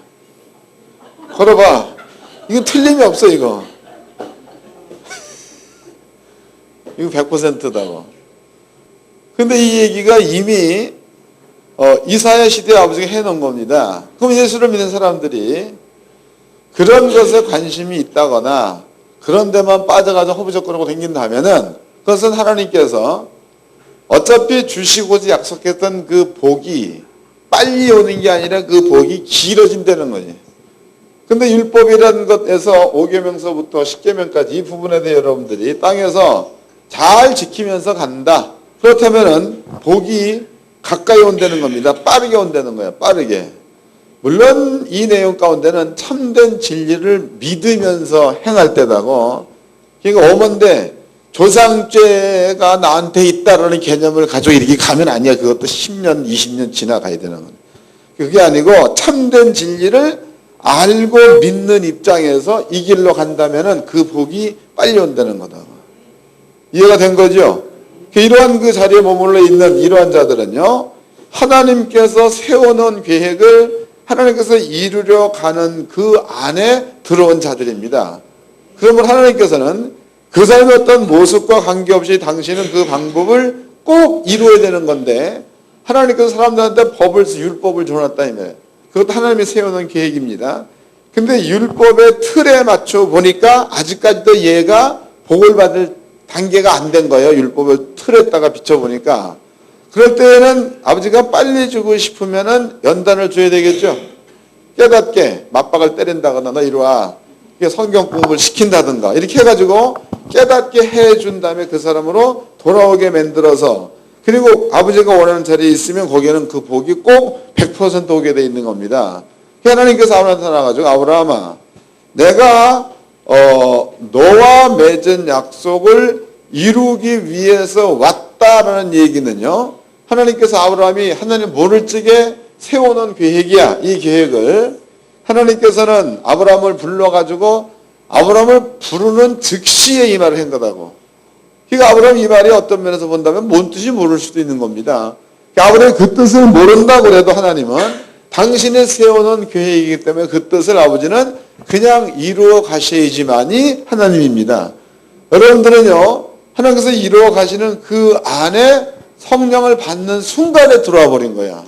걸어봐. 이거 틀림이 없어, 이거. 이거 100%다고. 근데 이 얘기가 이미 이사야 시대에 아버지가 해놓은 겁니다. 그럼 예수를 믿는 사람들이 그런 것에 관심이 있다거나 그런 데만 빠져가지고 허부적거리고 다닌다면은 그것은 하나님께서 어차피 주시고자 약속했던 그 복이 빨리 오는 게 아니라 그 복이 길어진다는 거지. 근데 율법이라는 것에서 5계명서부터 10계명까지 이 부분에 대해 여러분들이 땅에서 잘 지키면서 간다. 그렇다면은 복이 가까이 온다는 겁니다. 빠르게 온다는 거예요. 빠르게. 물론 이 내용 가운데는 참된 진리를 믿으면서 행할 때다고. 그러니까 오만데 조상죄가 나한테 있다라는 개념을 가지고 이렇게 가면 아니야. 그것도 10년, 20년 지나가야 되는 거예요. 그게 아니고 참된 진리를 알고 믿는 입장에서 이 길로 간다면은 그 복이 빨리 온다는 거다. 이해가 된 거죠? 이러한 그 자리에 머물러 있는 이러한 자들은요, 하나님께서 세워놓은 계획을 하나님께서 이루려 가는 그 안에 들어온 자들입니다. 그러면 하나님께서는 그 사람의 어떤 모습과 관계없이 당신은 그 방법을 꼭 이루어야 되는 건데, 하나님께서 사람들한테 율법을 줘놨다 이 말이에요. 그것도 하나님이 세워놓은 계획입니다. 근데 율법의 틀에 맞춰 보니까 아직까지도 얘가 복을 받을 단계가 안 된 거예요. 율법을 틀에다가 비춰보니까. 그럴 때에는 아버지가 빨리 주고 싶으면은 연단을 줘야 되겠죠. 깨닫게 맞박을 때린다거나 너 이리 와. 성경 공부를 시킨다든가 이렇게 해가지고 깨닫게 해준 다음에 그 사람으로 돌아오게 만들어서, 그리고 아버지가 원하는 자리에 있으면 거기에는 그 복이 꼭 100% 오게 돼 있는 겁니다. 하나님께서 아브라함한테 나가지고 아브라함아, 내가 너와 맺은 약속을 이루기 위해서 왔다라는 얘기는요, 하나님께서 아브라함이 하나님 모를 적에 세워놓은 계획이야. 이 계획을 하나님께서는 아브라함을 불러가지고 아브라함을 부르는 즉시에 이 말을 한 거다고. 그러니까 아브라함 이 말이 어떤 면에서 본다면 뭔 뜻인지 모를 수도 있는 겁니다. 아브라함이 그 뜻을 모른다고 해도 하나님은 당신이 세워놓은 계획이기 때문에 그 뜻을 아버지는 그냥 이루어 가셔야지만이 하나님입니다. 여러분들은요, 하나님께서 이루어 가시는 그 안에 성령을 받는 순간에 들어와 버린 거야.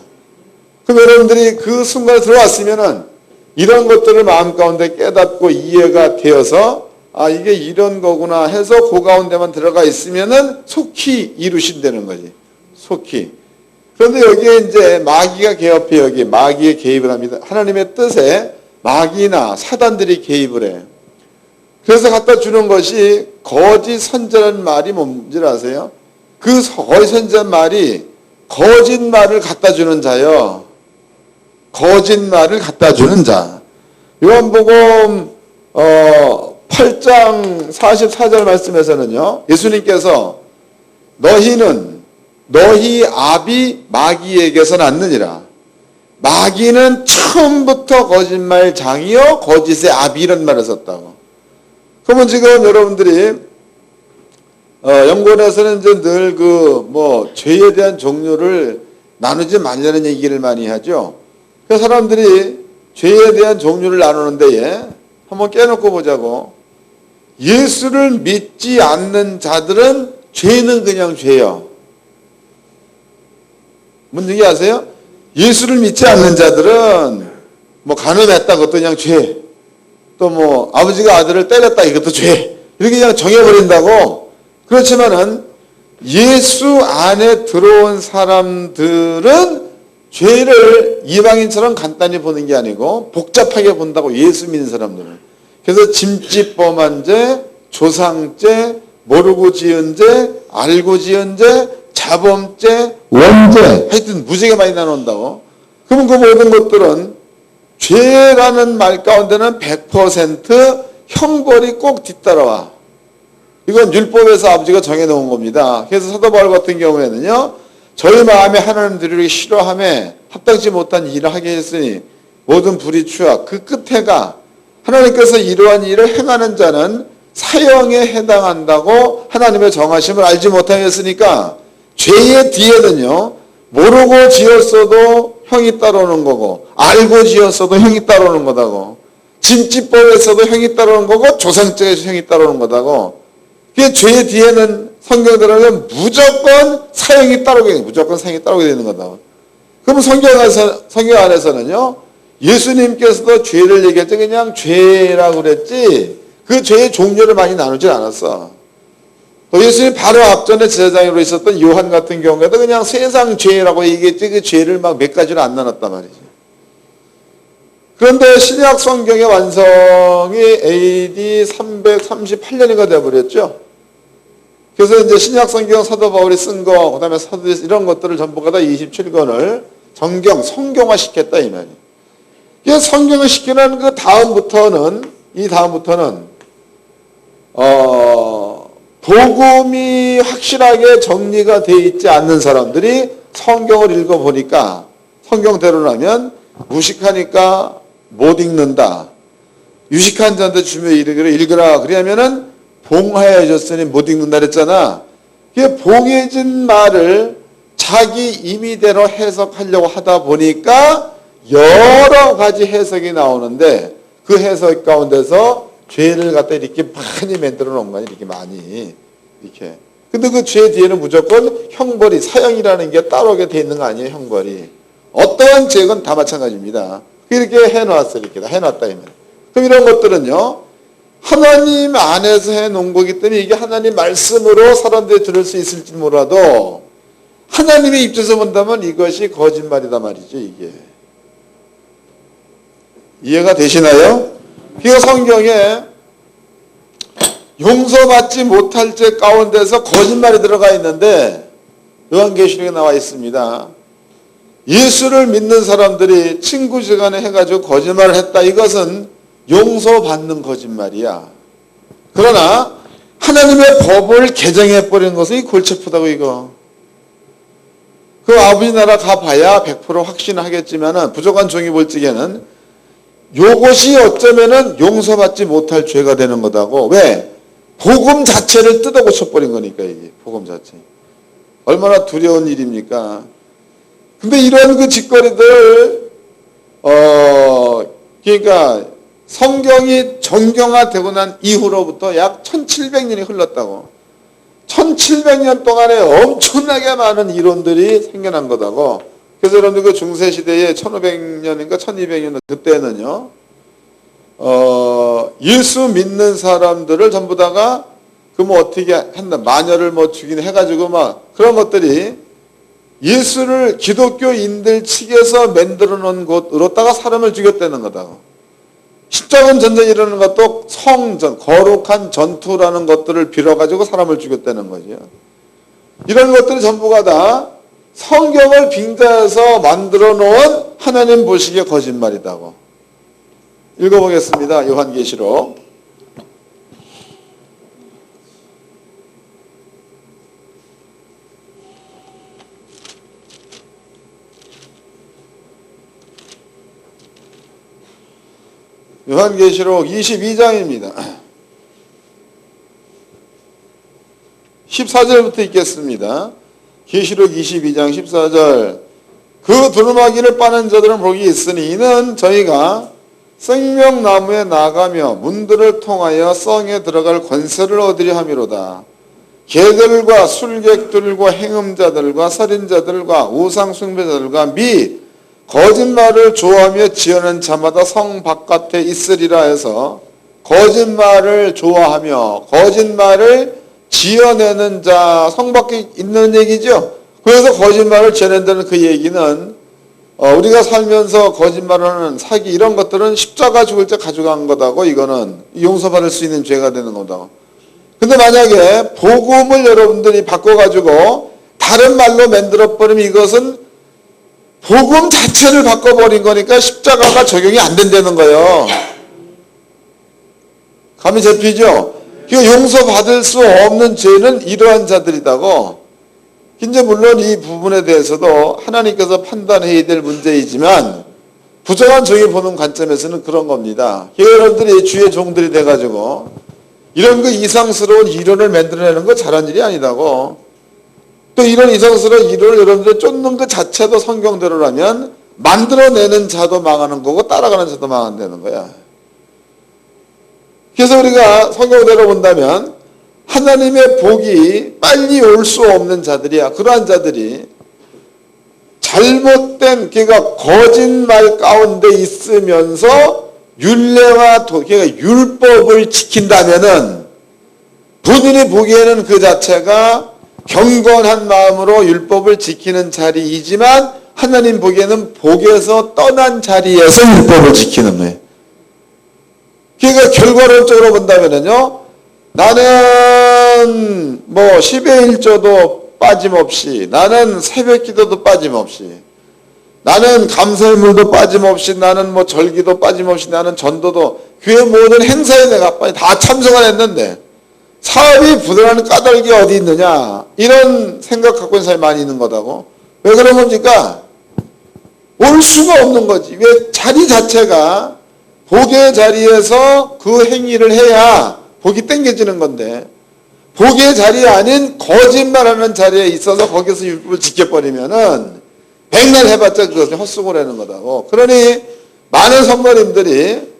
그럼 여러분들이 그 순간에 들어왔으면은 이런 것들을 마음 가운데 깨닫고 이해가 되어서 아, 이게 이런 거구나 해서 그 가운데만 들어가 있으면은 속히 이루신다는 거지. 속히. 그런데 여기에 이제 마귀가 개업해, 여기 마귀의 개입을 합니다. 하나님의 뜻에 마귀나 사단들이 개입을 해. 그래서 갖다 주는 것이 거짓 선지라는 말이 뭔지 아세요? 그 거짓 선지라는 말이 거짓말을 갖다 주는 자요. 거짓말을 갖다 주는 자. 요한복음 8장 44절 말씀에서는요, 예수님께서 너희 아비 마귀에게서 났느니라. 마귀는 처음부터 거짓말장이요 거짓의 아비, 이런 말을 썼다고. 그러면 지금 여러분들이 연구원에서는 이제 늘 죄에 대한 종류를 나누지 말라는 얘기를 많이 하죠. 그래서 사람들이 죄에 대한 종류를 나누는 데에 한번 깨놓고 보자고. 예수를 믿지 않는 자들은 죄는 그냥 죄요. 뭔 얘기 아세요? 예수를 믿지 않는 자들은 간음했다, 그것도 그냥 죄. 또 아버지가 아들을 때렸다, 이것도 죄. 이렇게 그냥 정해버린다고. 그렇지만은 예수 안에 들어온 사람들은 죄를 이방인처럼 간단히 보는 게 아니고 복잡하게 본다고, 예수 믿는 사람들은. 그래서 짐짓범한 죄, 조상죄, 모르고 지은 죄, 알고 지은 죄, 자범죄, 원죄, 하여튼 무지개 많이 나눈다고. 그러면 그 모든 것들은 죄라는 말 가운데는 100% 형벌이 꼭 뒤따라와. 이건 율법에서 아버지가 정해놓은 겁니다. 그래서 사도 바울 같은 경우에는요, 저희 마음에 하나님 들이기 싫어함에 합당치 못한 일을 하게 했으니 모든 불의 추악, 그 끝에가 하나님께서 이러한 일을 행하는 자는 사형에 해당한다고 하나님의 정하심을 알지 못하였으니까 죄의 뒤에는요, 모르고 지었어도 형이 따라오는 거고, 알고 지었어도 형이 따라오는 거다고, 진찌법에서도 형이 따라오는 거고, 조상적에서 형이 따라오는 거다고. 그 죄 뒤에는 성경대로는 무조건 사형이 따르게, 무조건 사형이 따르게 되는 거다. 그럼 성경 안에서는요, 예수님께서도 죄를 얘기했지, 그냥 죄라고 그랬지, 그 죄의 종류를 많이 나누질 않았어. 또 예수님 바로 앞전에 제사장으로 있었던 요한 같은 경우에도 그냥 세상 죄라고 얘기했지, 그 죄를 막 몇 가지를 안 나눴단 말이지. 그런데 신약 성경의 완성이 AD 338년이가 되어버렸죠. 그래서 이제 신약 성경 사도 바울이 쓴 거, 그 다음에 사도에서 이런 것들을 전부가 다 27권을 성경화 시켰다, 이 말이에요. 이 성경을 시키는 그 다음부터는, 복음이 확실하게 정리가 되어 있지 않는 사람들이 성경을 읽어보니까 성경대로라면 무식하니까 못 읽는다. 유식한 자한테 주며 이르기를 읽으라. 그러면은 봉하여졌으니 못 읽는다 그랬잖아. 그게 봉해진 말을 자기 임의대로 해석하려고 하다 보니까 여러 가지 해석이 나오는데 그 해석 가운데서 죄를 갖다 이렇게 많이 만들어 놓은 거 아니야, 이렇게 많이. 이렇게. 근데 그 죄 뒤에는 무조건 형벌이, 사형이라는 게 따르게 돼 있는 거 아니에요, 형벌이. 어떠한 죄건 다 마찬가지입니다. 이렇게 해놨어, 이렇게 다 해놨다, 이면. 그럼 이런 것들은요, 하나님 안에서 해놓은 거기 때문에 이게 하나님 말씀으로 사람들이 들을 수 있을지 몰라도 하나님의 입장에서 본다면 이것이 거짓말이다 말이죠, 이게. 이해가 되시나요? 그 성경에 용서받지 못할 죄 가운데서 거짓말이 들어가 있는데 요한계시록에 나와 있습니다. 예수를 믿는 사람들이 친구지간에 해가지고 거짓말을 했다. 이것은 용서받는 거짓말이야. 그러나 하나님의 법을 개정해버리는 것은 이 골치 아프다고 이거. 그 아버지 나라 가봐야 100% 확신하겠지만 부족한 종이 볼 적에는 요것이 어쩌면은 용서받지 못할 죄가 되는 거다고. 왜? 복음 자체를 뜯어 고쳐버린 거니까, 이게. 복음 자체. 얼마나 두려운 일입니까? 근데 이런 그 짓거리들, 그러니까 성경이 정경화되고 난 이후로부터 약 1700년이 흘렀다고. 1700년 동안에 엄청나게 많은 이론들이 생겨난 거다고. 그래서 여러분들 그 중세시대에 1500년인가 1200년 그때는요, 예수 믿는 사람들을 전부 다가 그 뭐 어떻게 한다, 마녀를 뭐 죽이는 해가지고 막 그런 것들이 예수를 기독교인들 측에서 만들어 놓은 곳으로다가 사람을 죽였다는 거다. 십자군 전쟁이 일어나는 것도 성전, 거룩한 전투라는 것들을 빌어가지고 사람을 죽였다는 거죠. 이런 것들이 전부가 다 성경을 빙자해서 만들어 놓은 하나님 보시기에 거짓말이다고. 읽어보겠습니다. 요한계시록. 요한계시록 22장입니다. 14절부터 읽겠습니다. 계시록 22장 14절. 그 두루마기를 빠는 자들은 복이 있으니 이는 저희가 생명나무에 나가며 문들을 통하여 성에 들어갈 권세를 얻으려 함이로다. 개들과 술객들과 행음자들과 살인자들과 우상숭배자들과 및 거짓말을 좋아하며 지어낸 자마다 성 바깥에 있으리라 해서 거짓말을 좋아하며 거짓말을 지어내는 자, 성 밖에 있는 얘기죠. 그래서 거짓말을 지어낸다는 그 얘기는 우리가 살면서 거짓말하는 사기 이런 것들은 십자가 죽을 때 가져간 거다고. 이거는 용서받을 수 있는 죄가 되는 거다. 근데 만약에 복음을 여러분들이 바꿔가지고 다른 말로 만들어버리면 이것은 복음 자체를 바꿔버린 거니까 십자가가 적용이 안 된다는 거예요. 감이 잡히죠? 용서받을 수 없는 죄는 이러한 자들이다고. 이제 물론 이 부분에 대해서도 하나님께서 판단해야 될 문제이지만 부정한 종이 보는 관점에서는 그런 겁니다. 여러분들이 주의 종들이 돼가지고 이런 그 이상스러운 이론을 만들어내는 거 잘한 일이 아니다고. 또 이런 이상스러운 이론을 여러분들이 쫓는 그 자체도 성경대로라면 만들어내는 자도 망하는 거고 따라가는 자도 망한다는 거야. 그래서 우리가 성경대로 본다면 하나님의 복이 빨리 올 수 없는 자들이야. 그러한 자들이 잘못된, 그러니까 거짓말 가운데 있으면서 율례와 그러니까 율법을 지킨다면은 본인이 보기에는 그 자체가 경건한 마음으로 율법을 지키는 자리이지만 하나님 보기에는 복에서 떠난 자리에서 율법을 지키는 거예요. 그러니까 결과론적으로 본다면요, 나는 뭐 10의 1조도 빠짐없이, 나는 새벽 기도도 빠짐없이, 나는 감사의물도 빠짐없이, 나는 뭐 절기도 빠짐없이, 나는 전도도, 교회 모든 행사에 내가 다 참석을 했는데 사업이 부도나는 까닭이 어디 있느냐, 이런 생각 갖고 있는 사람이 많이 있는 거다고. 왜 그런 겁니까? 올 수가 없는 거지. 왜? 자리 자체가 복의 자리에서 그 행위를 해야 복이 땡겨지는 건데, 복의 자리 아닌 거짓말하는 자리에 있어서 거기서 율법을 지켜버리면은 백날 해봤자 그것은 헛수고라는 거다고. 그러니 많은 성도님들이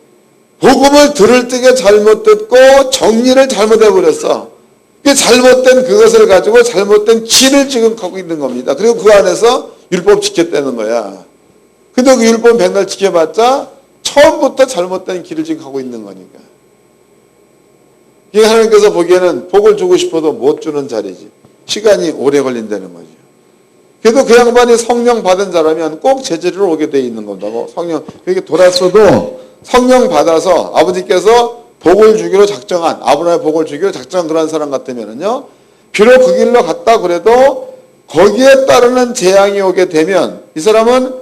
복음을 들을 적에 잘못 듣고 정리를 잘못해버렸어. 그 잘못된 그것을 가지고 잘못된 길을 지금 가고 있는 겁니다. 그리고 그 안에서 율법 지켰다는 거야. 근데 그 율법 백날 지켜봤자 처음부터 잘못된 길을 지금 가고 있는 거니까. 이게 하나님께서 보기에는 복을 주고 싶어도 못 주는 자리지. 시간이 오래 걸린다는 거죠. 그래도 그 양반이 성령 받은 자라면 꼭 제자리로 오게 돼 있는 건다고. 성령, 그렇게 돌았어도 성령 받아서 아버지께서 복을 주기로 작정한, 아브라함의 복을 주기로 작정한 그런 사람 같으면은요, 비록 그 길로 갔다 그래도 거기에 따르는 재앙이 오게 되면 이 사람은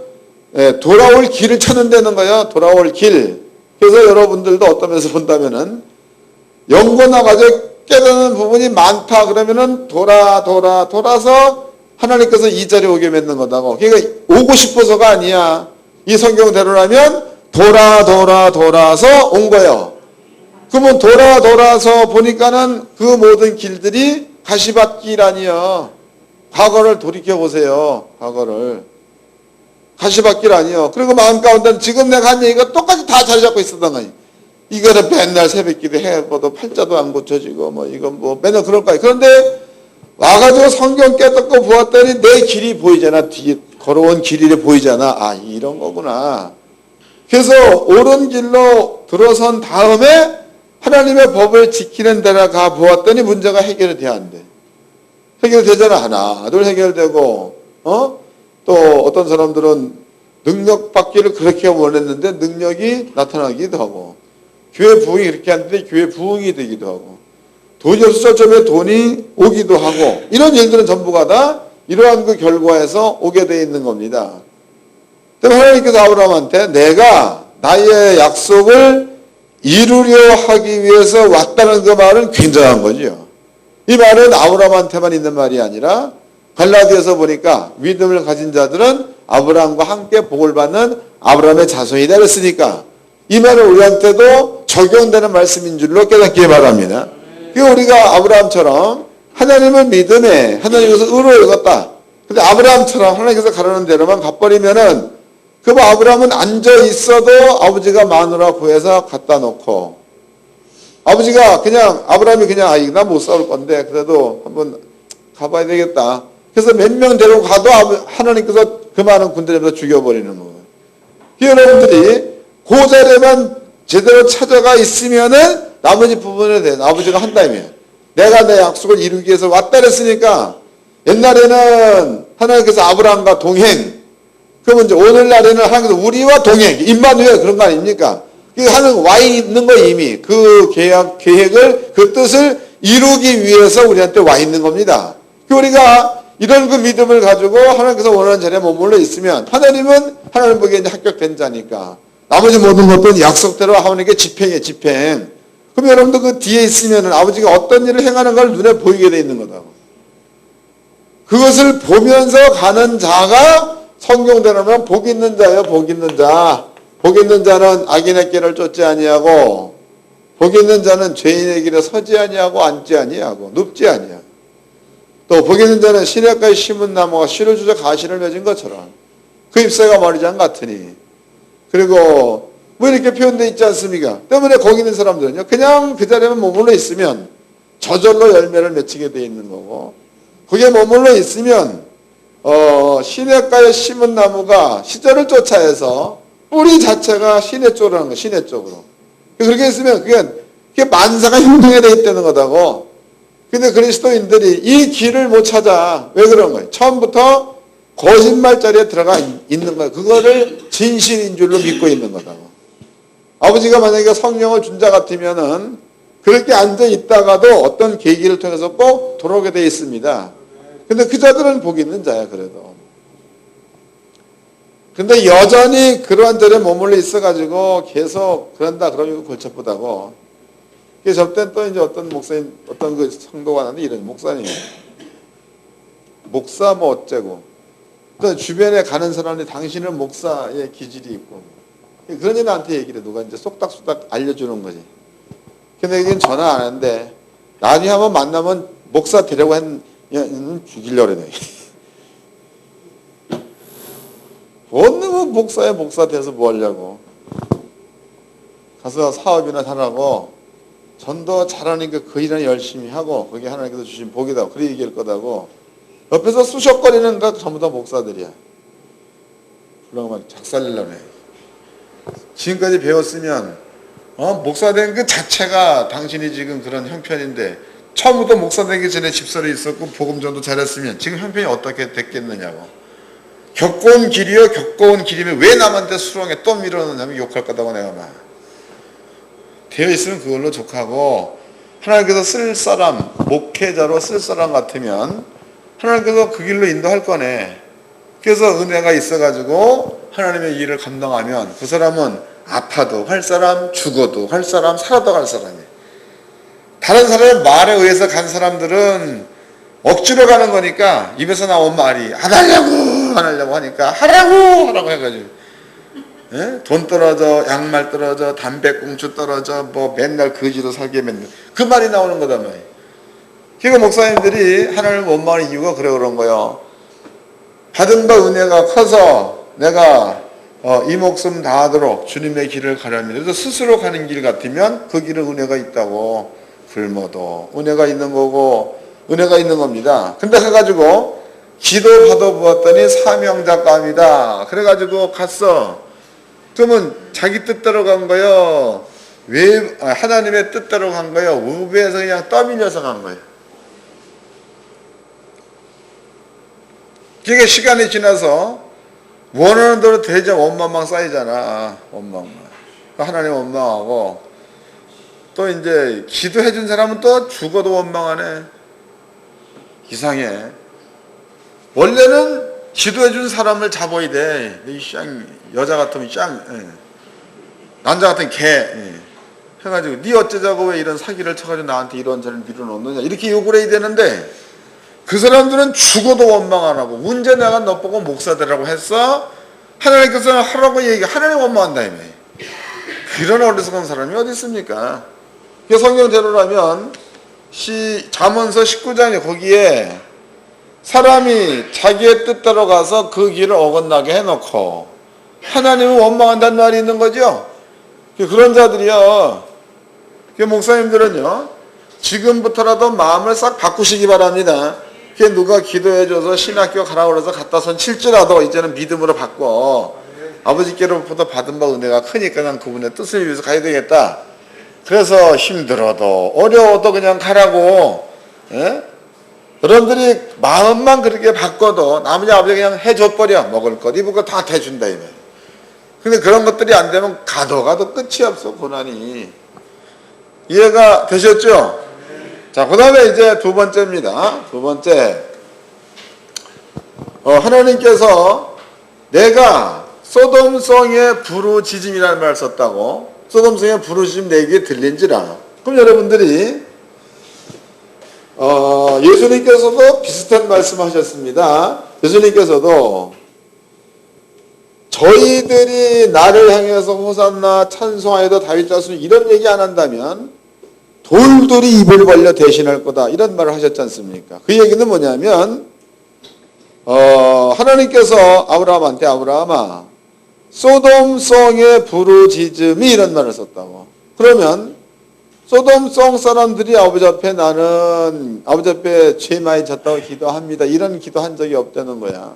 돌아올 길을 찾는다는 거야. 돌아올 길. 그래서 여러분들도 어떤 면에서 본다면은 연구나 가지고 깨닫는 부분이 많다 그러면은 돌아서 하나님께서 이 자리에 오게 맺는 거다고. 그러니까 오고 싶어서가 아니야. 이 성경대로라면 돌아서 온 거예요. 그러면 돌아서 보니까는 그 모든 길들이 가시밭길 아니요. 과거를 돌이켜보세요. 과거를. 가시밭길 아니요. 그리고 마음 가운데는 지금 내가 한 얘기가 똑같이 다 자리 잡고 있었던 거니. 이거는 맨날 새벽기도 해봐도 팔자도 안 고쳐지고 뭐 이건 뭐 맨날 그럴 거야. 그런데 와가지고 성경 깨닫고 보았더니 내 길이 보이잖아. 뒤에 걸어온 길이 보이잖아. 아, 이런 거구나. 그래서 옳은 길로 들어선 다음에 하나님의 법을 지키는 데나 가 보았더니 문제가 해결이 돼야 안 돼. 해결되잖아. 하나, 둘 해결되고, 또 어떤 사람들은 능력 받기를 그렇게 원했는데 능력이 나타나기도 하고, 교회 부흥이 그렇게 하는데 교회 부흥이 되기도 하고, 돈이 없을 점에 돈이 오기도 하고, 이런 일들은 전부가 다 이러한 그 결과에서 오게 돼 있는 겁니다. 그럼 하나님께서 아브라함한테 내가 나의 약속을 이루려 하기 위해서 왔다는 그 말은 굉장한 거죠. 이 말은 아브라함한테만 있는 말이 아니라 갈라디아서 보니까 믿음을 가진 자들은 아브라함과 함께 복을 받는 아브라함의 자손이다 그랬으니까 이 말은 우리한테도 적용되는 말씀인 줄로 깨닫기 바랍니다. 그러니까 우리가 아브라함처럼 하나님을 믿음에 하나님께서 의로 읽었다. 근데 아브라함처럼 하나님께서 가라는 대로만 가버리면은 그 아브라함은 앉아 있어도 아버지가 마누라 구해서 갖다 놓고 아버지가 그냥 아브라함이 그냥 나 못 싸울 건데 그래도 한번 가봐야 되겠다. 그래서 몇 명 데리고 가도 하나님께서 그 많은 군대를 죽여버리는 거예요. 여러분들이 그 자리에만 제대로 찾아가 있으면은 나머지 부분에 대해서 아버지가 한다면 내가 내 약속을 이루기 위해서 왔다 그랬으니까 옛날에는 하나님께서 아브라함과 동행 그러면 이제 오늘날에는 하나님께서 우리와 동행 임마누엘 그런 거 아닙니까? 하는 와 있는 거 이미 그 계획을 그 뜻을 이루기 위해서 우리한테 와 있는 겁니다. 우리가 이런 그 믿음을 가지고 하나님께서 원하는 자리에 머물러 있으면 하나님은 하나님 보기에 이제 합격된 자니까 나머지 모든 것들은 약속대로 하나님께 집행이에요. 집행. 그럼 여러분도 그 뒤에 있으면 아버지가 어떤 일을 행하는 걸 눈에 보이게 돼 있는 거다. 그것을 보면서 가는 자가 성경대로는 복 있는 자예요. 복 있는 자. 복 있는 자는 악인의 길을 쫓지 아니하고 복 있는 자는 죄인의 길에 서지 아니하고 앉지 아니하고 눕지 아니하고 또 복 있는 자는 시냇가에 심은 나무가 씨를 주자 가시를 맺은 것처럼 그 잎새가 머리장 같으니. 그리고 뭐 이렇게 표현되어 있지 않습니까? 때문에 거기 있는 사람들은요, 그냥 그 자리에만 머물러 있으면 저절로 열매를 맺히게 되어 있는 거고, 거기에 머물러 있으면 시냇가에 심은 나무가 시절을 쫓아해서 뿌리 자체가 시내 쪽으로 하는 거예요. 시내 쪽으로. 그렇게 있으면 그게 만사가 형통해 되어 있다는 거다고. 근데 그리스도인들이 이 길을 못 찾아. 왜 그런 거예요? 처음부터 거짓말자리에 들어가 있는 거예요. 그거를 진실인 줄로 믿고 있는 거다고. 아버지가 만약에 성령을 준 자 같으면은 그렇게 앉아 있다가도 어떤 계기를 통해서 꼭 돌아오게 되어 있습니다. 근데 그 자들은 복이 있는 자야, 그래도. 근데 여전히 그러한 자리에 머물러 있어가지고 계속 그런다 그러면 골치 아프다고. 그래서 저때 또 이제 어떤 목사님, 어떤 그 성도가 나는데 이런 목사님, 목사 뭐 어째고, 또 주변에 가는 사람이 당신은 목사의 기질이 있고, 그런 애 나한테 얘기를 해. 누가 이제 쏙닥쏙닥 알려주는 거지. 근데 이건 전화 안 하는데, 나중에 한번 만나면 목사 되려고 한, 죽이려고 그래. 어느 목사에 목사 돼서 뭐 하려고. 가서 사업이나 하라고, 전도 잘하니까 그 일은 열심히 하고, 그게 하나님께서 주신 복이다. 그래 얘기할 거다고. 옆에서 수석거리는 거 전부 다 목사들이야. 그러고 막 작살내려고 해. 지금까지 배웠으면, 목사 된 그 자체가 당신이 지금 그런 형편인데, 처음부터 목사 되기 전에 집사로 있었고, 복음 전도 잘했으면, 지금 형편이 어떻게 됐겠느냐고. 겪어온 길이요, 겪어온 길이면 왜 남한테 수렁에 또 밀어넣냐면 욕할 거다고 내가 막. 되어 있으면 그걸로 족하고, 하나님께서 쓸 사람, 목회자로 쓸 사람 같으면, 하나님께서 그 길로 인도할 거네. 그래서 은혜가 있어가지고, 하나님의 일을 감당하면, 그 사람은 아파도 할 사람, 죽어도 할 사람, 살아도 갈 사람이에요. 다른 사람의 말에 의해서 간 사람들은 억지로 가는 거니까, 입에서 나온 말이, 안 하려고 하니까, 하라고 해가지고. 예? 돈 떨어져, 양말 떨어져, 담배꽁초 떨어져, 뭐 맨날 거지로 살게 맨날 그 말이 나오는 거단 말이에요. 그러니까 목사님들이 하나님을 원망하는 이유가 그런 거예요. 받은 바 은혜가 커서 내가 이 목숨 다하도록 주님의 길을 가려면, 그래서 스스로 가는 길 같으면 그 길은 은혜가 있다고 굶어도 은혜가 있는 거고 은혜가 있는 겁니다. 근데 해가지고 기도 받아보았더니 사명자감이다. 그래가지고 갔어. 그러면 자기 뜻대로 간 거요? 하나님의 뜻대로 간 거요? 우배에서 그냥 떠밀려서 간 거예요. 그게 시간이 지나서 원하는 대로 되자 원망만 쌓이잖아. 원망만. 하나님 원망하고 또 이제 기도해 준 사람은 또 죽어도 원망하네. 이상해. 원래는 기도해 준 사람을 잡아야 돼. 여자 같으면 남자 같으면 개. 해가지고 네 어쩌자고 왜 이런 사기를 쳐가지고 나한테 이런 자를 밀어넣느냐 이렇게 욕을 해야 되는데, 그 사람들은 죽어도 원망 안 하고 문제 내가 너 보고 목사 되라고 했어? 하나님께서는 하라고 하나님 원망한다 이미. 그런 어리석은 사람이 어디 있습니까? 성경대로라면 잠언서 19장에 거기에 사람이 자기의 뜻대로 가서 그 길을 어긋나게 해놓고 하나님을 원망한다는 말이 있는 거죠. 그런 자들이요. 목사님들은요, 지금부터라도 마음을 싹 바꾸시기 바랍니다. 누가 기도해줘서 신학교 가라고 그래서 갖다 손 칠지라도 이제는 믿음으로 바꿔. 아버지께로부터 받은 바 은혜가 크니까 난 그분의 뜻을 위해서 가야 되겠다. 그래서 힘들어도 어려워도 그냥 가라고. 예? 여러분들이 마음만 그렇게 바꿔도 나머지 아버지 그냥 해줘버려. 먹을 것, 입을 것 다 해준다 이면. 근데 그런 것들이 안 되면 가도 끝이 없어, 고난이. 이해가 되셨죠? 자, 그 다음에 이제 두 번째입니다. 두 번째. 하나님께서 내가 소돔성의 부르짖음이라는 말을 썼다고. 소돔성의 부르짖음 내게 들린지라. 그럼 여러분들이 예수님께서도 비슷한 말씀하셨습니다. 예수님께서도 저희들이 나를 향해서 호산나 찬송하여도 다윗 자손 이런 얘기 안 한다면 돌들이 입을 벌려 대신할 거다 이런 말을 하셨지 않습니까? 그 얘기는 뭐냐면 하나님께서 아브라함아 소돔성의 부르짖음이 이런 말을 썼다고. 그러면 소돔성 사람들이 아버지 앞에 나는 아버지 앞에 죄 많이 졌다고 기도합니다. 이런 기도한 적이 없다는 거야.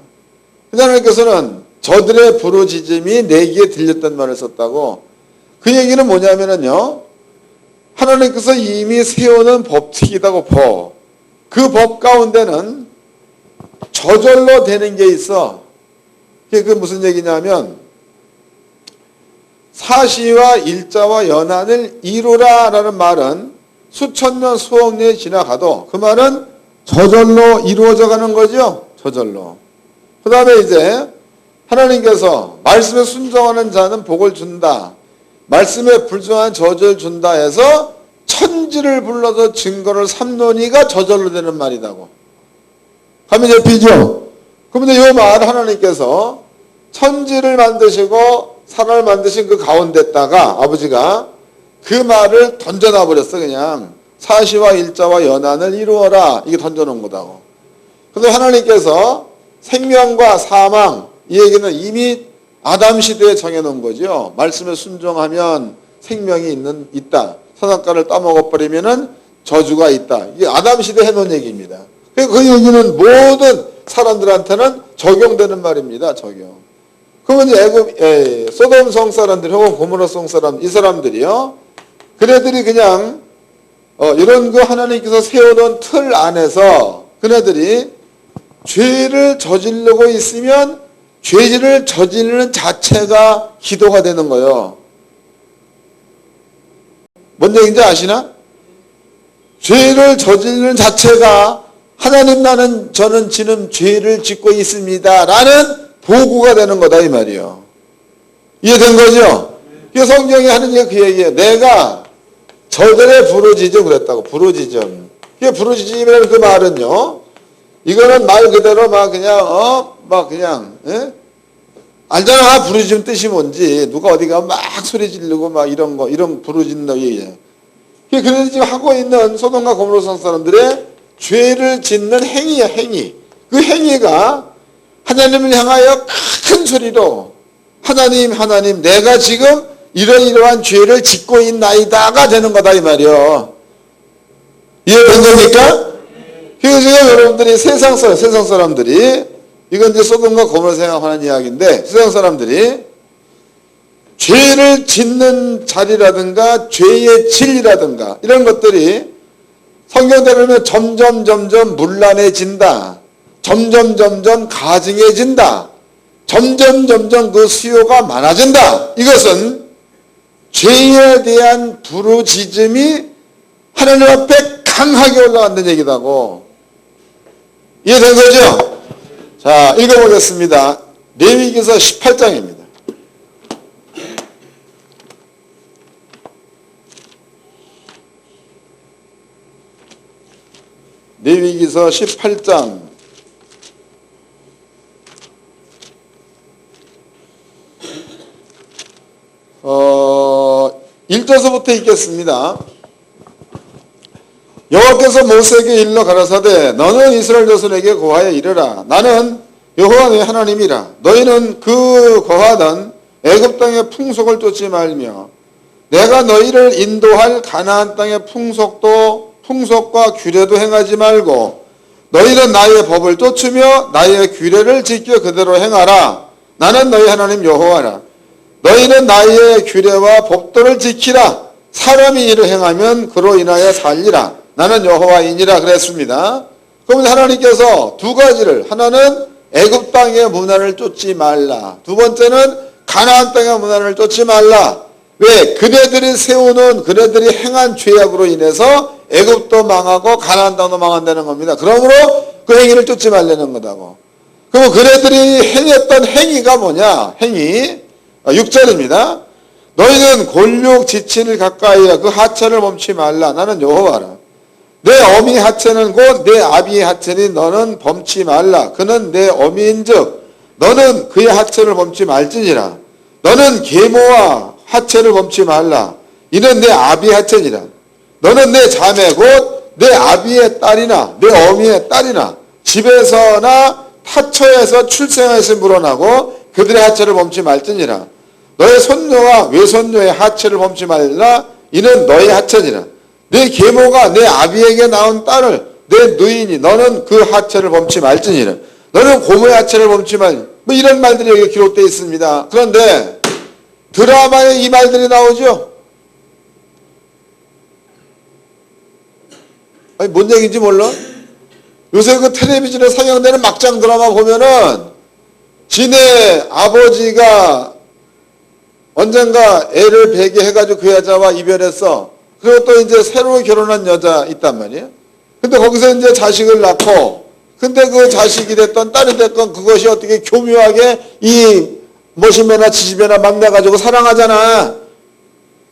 하나님께서는 저들의 부르짖음이 내 귀에 들렸단 말을 썼다고. 그 얘기는 뭐냐면요, 하나님께서 이미 세우는 법칙이다고 법. 그 법 가운데는 저절로 되는 게 있어. 그게 무슨 얘기냐면 사시와 일자와 연한을 이루라 라는 말은 수천 년 수억 년이 지나가도 그 말은 저절로 이루어져 가는 거죠. 저절로. 그 다음에 이제 하나님께서 말씀에 순종하는 자는 복을 준다, 말씀에 불순종한 저주를 준다 해서 천지를 불러서 증거를 삼노니가 저절로 되는 말이다고. 감이 잡히죠? 그런데 이 말 하나님께서 천지를 만드시고 사람을 만드신 그 가운데다가 아버지가 그 말을 던져놔 버렸어. 그냥 사시와 일자와 연한을 이루어라, 이게 던져놓은 거다고. 그런데 하나님께서 생명과 사망, 이 얘기는 이미 아담 시대에 정해놓은 거죠. 말씀에 순종하면 생명이 있다. 선악과를 따먹어버리면은 저주가 있다. 이게 아담 시대 해놓은 얘기입니다. 그 얘기는 모든 사람들한테는 적용되는 말입니다. 적용. 그러면 이제 소돔성 사람들 혹은 고모라성 사람, 이 사람들이요, 그네들이 그냥 이런 거 하나님께서 세워놓은 틀 안에서 그네들이 죄를 저지르고 있으면 죄를 저지르는 자체가 기도가 되는 거예요. 뭔 얘기인지 아시나? 죄를 저지르는 자체가 하나님 저는 지금 죄를 짓고 있습니다 라는 보고가 되는 거다 이 말이에요. 이해된 거죠? 이 성경에 하는 게 그 얘기예요. 내가 저들의 부르짖음 그랬다고. 부르짖음. 그 부르짖음이라는 그 말은요, 이거는 말 그대로 막 그냥 알잖아. 부르짖음 뜻이 뭔지. 누가 어디 가면 막 소리 지르고 막 이런 부르짖는다고 얘기해요. 그래서 지금 하고 있는 소돔과 고모라 사람들의 죄를 짓는 행위야, 행위. 그 행위가 하나님을 향하여 큰 소리로 하나님 내가 지금 이러이러한 죄를 짓고 있나이다가 되는 거다 이 말이요. 이해된 겁니까? 그래서 지금 여러분들이 세상 사람들이, 이건 이제 소돔과 고모라 생각하는 이야기인데, 세상 사람들이 죄를 짓는 자리라든가 죄의 질이라든가 이런 것들이 성경대로는 점점 문란해진다, 점점 가증해진다, 점점 그 수요가 많아진다. 이것은 죄에 대한 부르짖음이 하나님 앞에 강하게 올라간다는 얘기다고. 이해된 거죠? 자, 읽어보겠습니다. 레위기서 18장입니다. 레위기서 18장 1절서부터 읽겠습니다. 여호와께서 모세에게 일러 가라사대 너는 이스라엘 자손에게 고하여 이르라. 나는 여호와 너희 하나님이라. 너희는 그 고하던 애굽 땅의 풍속을 쫓지 말며 내가 너희를 인도할 가나안 땅의 풍속과 규례도 행하지 말고 너희는 나의 법을 쫓으며 나의 규례를 지켜 그대로 행하라. 나는 너희 하나님 여호와라. 너희는 나의 규례와 법도를 지키라. 사람이 이를 행하면 그로 인하여 살리라. 나는 여호와이니라 그랬습니다. 그러면 하나님께서 두 가지를, 하나는 애굽 땅의 문화를 쫓지 말라, 두 번째는 가나안 땅의 문화를 쫓지 말라. 왜? 그네들이 행한 죄악으로 인해서 애굽도 망하고 가나안 땅도 망한다는 겁니다. 그러므로 그 행위를 쫓지 말라는 거다고. 그럼 그네들이 행했던 행위가 뭐냐? 행위 6절입니다. 너희는 골육 지친을 가까이하여 그 하체를 멈추지 말라. 나는 여호와라. 내 어미 하체는 곧 내 아비의 하체니 너는 범치 말라. 그는 내 어미인즉 너는 그의 하체를 범치 말지니라. 너는 계모와 하체를 범치 말라. 이는 내 아비의 하체니라. 너는 내 자매 곧 내 아비의 딸이나 내 어미의 딸이나 집에서나 타처에서 출생에서 물어나고 그들의 하체를 범치 말지니라. 너의 손녀와 외손녀의 하체를 범치 말라. 이는 너의 하체니라. 내 계모가 내 아비에게 낳은 딸을 내 누이니 너는 그 하체를 범치 말지니라. 너는 고모의 하체를 범치 말. 뭐 이런 말들이 여기 기록되어 있습니다. 그런데 드라마에 이 말들이 나오죠. 아니 뭔 얘기인지 몰라? 요새 그 텔레비전에 상영되는 막장 드라마 보면은 지네 아버지가 언젠가 애를 베게 해가지고 그 여자와 이별했어. 그리고 또 이제 새로 결혼한 여자 있단 말이에요. 근데 거기서 이제 자식을 낳고, 근데 그 자식이 됐던 딸이 됐건 그것이 어떻게 교묘하게 이 모시매나 지지배나 만나가지고 사랑하잖아.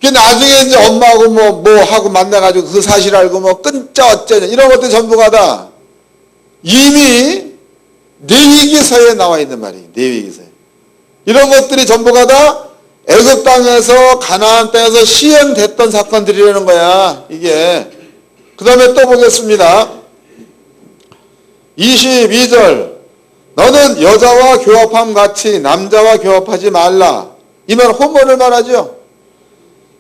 그 나중에 이제 엄마하고 뭐 하고 만나가지고 그 사실 알고 뭐 끊자 어쩌냐 이런 것들 전부가 다 이미 레위기서에 나와 있는 말이에요. 레위기서에. 이런 것들이 전부가 다 애굽 땅에서 가나안 땅에서 시행됐던 사건들이라는 거야. 이게. 그 다음에 또 보겠습니다. 22절. 너는 여자와 교합함 같이 남자와 교합하지 말라. 이 말 호모를 말하죠.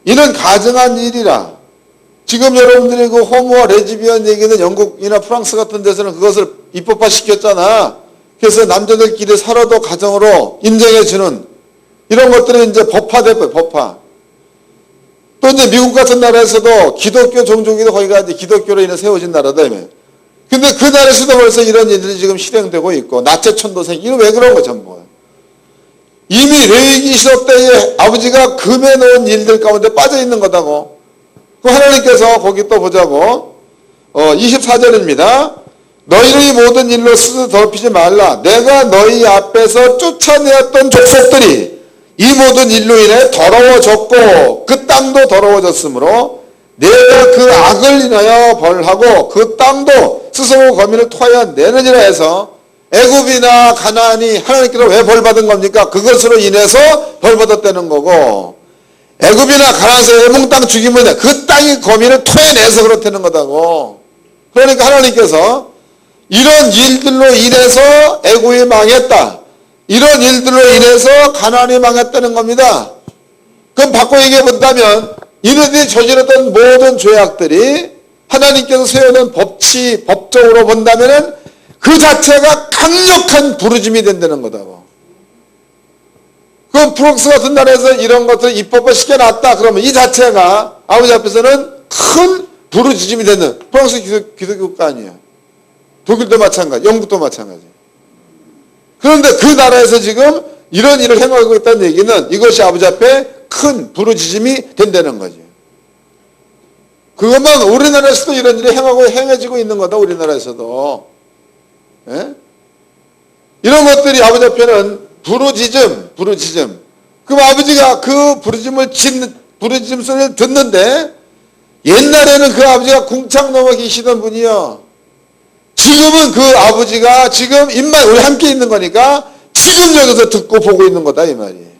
이는 가증한 일이라. 지금 여러분들이 그 호모와 레즈비언 얘기는 영국이나 프랑스 같은 데서는 그것을 입법화 시켰잖아. 그래서 남자들끼리 살아도 가정으로 인정해주는 이런 것들은 이제 법화됐고요, 법화. 또 이제 미국 같은 나라에서도 기독교 종족이도 거기가 이제 기독교로 인해 세워진 나라다. 근데 그 나라에서도 벌써 이런 일들이 지금 실행되고 있고, 나체천도생, 이거 왜 그런 거 전부. 이미 레위기 시대 때에 아버지가 금해 놓은 일들 가운데 빠져 있는 거다고. 그 하나님께서 거기 또 보자고. 24절입니다. 너희의 모든 일로 스스로 더럽히지 말라. 내가 너희 앞에서 쫓아내었던 족속들이 이 모든 일로 인해 더러워졌고 그 땅도 더러워졌으므로 내가 그 악을 인하여 벌하고 그 땅도 스스로 거민을 토하여 내느니라 해서 애굽이나 가나안이 하나님께서 왜 벌받은 겁니까? 그것으로 인해서 벌받았다는 거고, 애굽이나 가나안에서 애몽 땅 죽이면 그 땅이 거민을 토해내서 그렇다는 거다고. 그러니까 하나님께서 이런 일들로 인해서 애굽이 망했다. 이런 일들로 인해서 가나안이 망했다는 겁니다. 그럼 바꿔 얘기해 본다면 이들이 저질렀던 모든 죄악들이 하나님께서 세워놓은 법적으로 본다면은 그 자체가 강력한 부르짐이 된다는 거다고. 그럼 프랑스 같은 나라에서 이런 것들을 입법화 시켜놨다. 그러면 이 자체가 아버지 앞에서는 큰 부르짖음이 되는 프랑스 기독교가 아니에요. 독일도 마찬가지, 영국도 마찬가지. 그런데 그 나라에서 지금 이런 일을 행하고 있다는 얘기는 이것이 아버지 앞에 큰 부르짖음이 된다는 거죠. 그것만 우리나라에서도 이런 일이 행해지고 있는 거다. 우리나라에서도. 예? 이런 것들이 아버지 앞에는 부르짖음. 그럼 아버지가 그 부르짖음 소리를 듣는데 옛날에는 그 아버지가 궁창 넘어 계시던 분이요. 지금은 그 아버지가 지금 입만 우리 함께 있는 거니까 지금 여기서 듣고 보고 있는 거다 이 말이에요.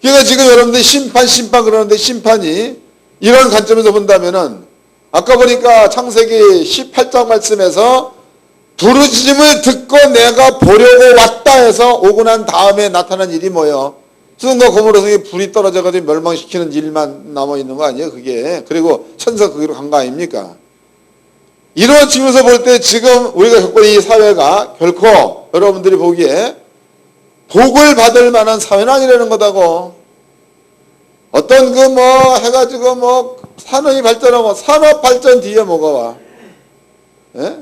그러니까 지금 여러분들 심판 그러는데 심판이 이런 관점에서 본다면은 아까 보니까 창세기 18장 말씀에서 부르짖음을 듣고 내가 보려고 왔다 해서 오고 난 다음에 나타난 일이 뭐예요? 수동과 고모로성이 불이 떨어져가지고 멸망시키는 일만 남아있는 거 아니에요? 그게. 그리고 천사 거기로 간 거 아닙니까? 이런 측면에서 볼 때 지금 우리가 겪고 있는 이 사회가 결코 여러분들이 보기에 복을 받을 만한 사회는 아니라는 거다고. 어떤 그 뭐 해가지고 뭐 산업이 발전하고 산업 발전 뒤에 뭐가 와? 예?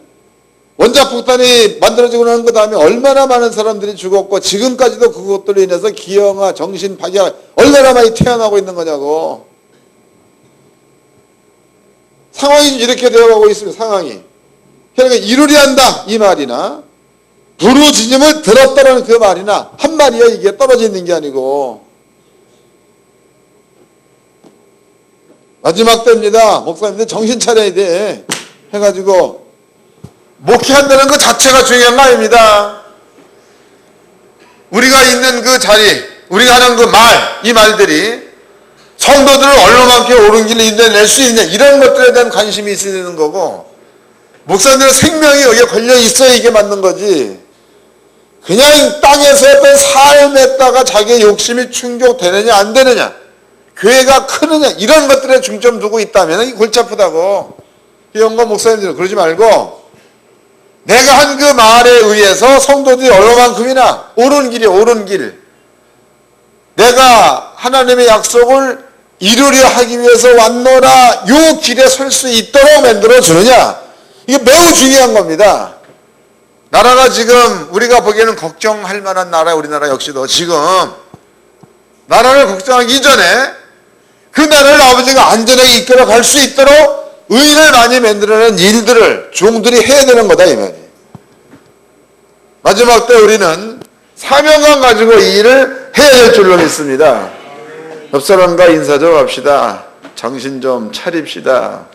원자 폭탄이 만들어지고 나는 그 다음에 얼마나 많은 사람들이 죽었고 지금까지도 그것들로 인해서 기형아, 정신 파괴가 얼마나 많이 태어나고 있는 거냐고. 상황이 이렇게 되어가고 있습니다. 상황이. 그러니까 이루리 한다 이 말이나 부르짖음을 들었다는 그 말이나 한 말이야. 이게 떨어져 있는 게 아니고. 마지막 때입니다. 목사님들 정신 차려야 돼 해가지고 목회한다는 것 자체가 중요한 거 아닙니다. 우리가 있는 그 자리, 우리가 하는 그 말, 이 말들이 성도들을 얼마만큼 옳은 길을 인도낼 수 있냐, 이런 것들에 대한 관심이 있어야 되는 거고, 목사님들의 생명이 여기에 걸려 있어야 이게 맞는 거지. 그냥 땅에서 어떤 삶에다가 자기의 욕심이 충족되느냐 안 되느냐, 교회가 크느냐, 이런 것들에 중점 두고 있다면 이게 골치 아프다고. 영감 목사님들은 그러지 말고 내가 한 그 말에 의해서 성도들이 얼마만큼이나 옳은 길이에요. 옳은 길. 내가 하나님의 약속을 이루려 하기 위해서 왔노라, 요 길에 설 수 있도록 만들어 주느냐, 이게 매우 중요한 겁니다. 나라가 지금 우리가 보기에는 걱정할 만한 나라, 우리나라 역시도 지금 나라를 걱정하기 이전에 그 나라를 아버지가 안전하게 이끌어 갈 수 있도록 의인을 많이 만들어내는 일들을 종들이 해야 되는 거다 이 말이에요. 마지막 때 우리는 사명감 가지고 이 일을 해야 될 줄로 믿습니다. 옆 사람과 인사 좀 합시다. 정신 좀 차립시다.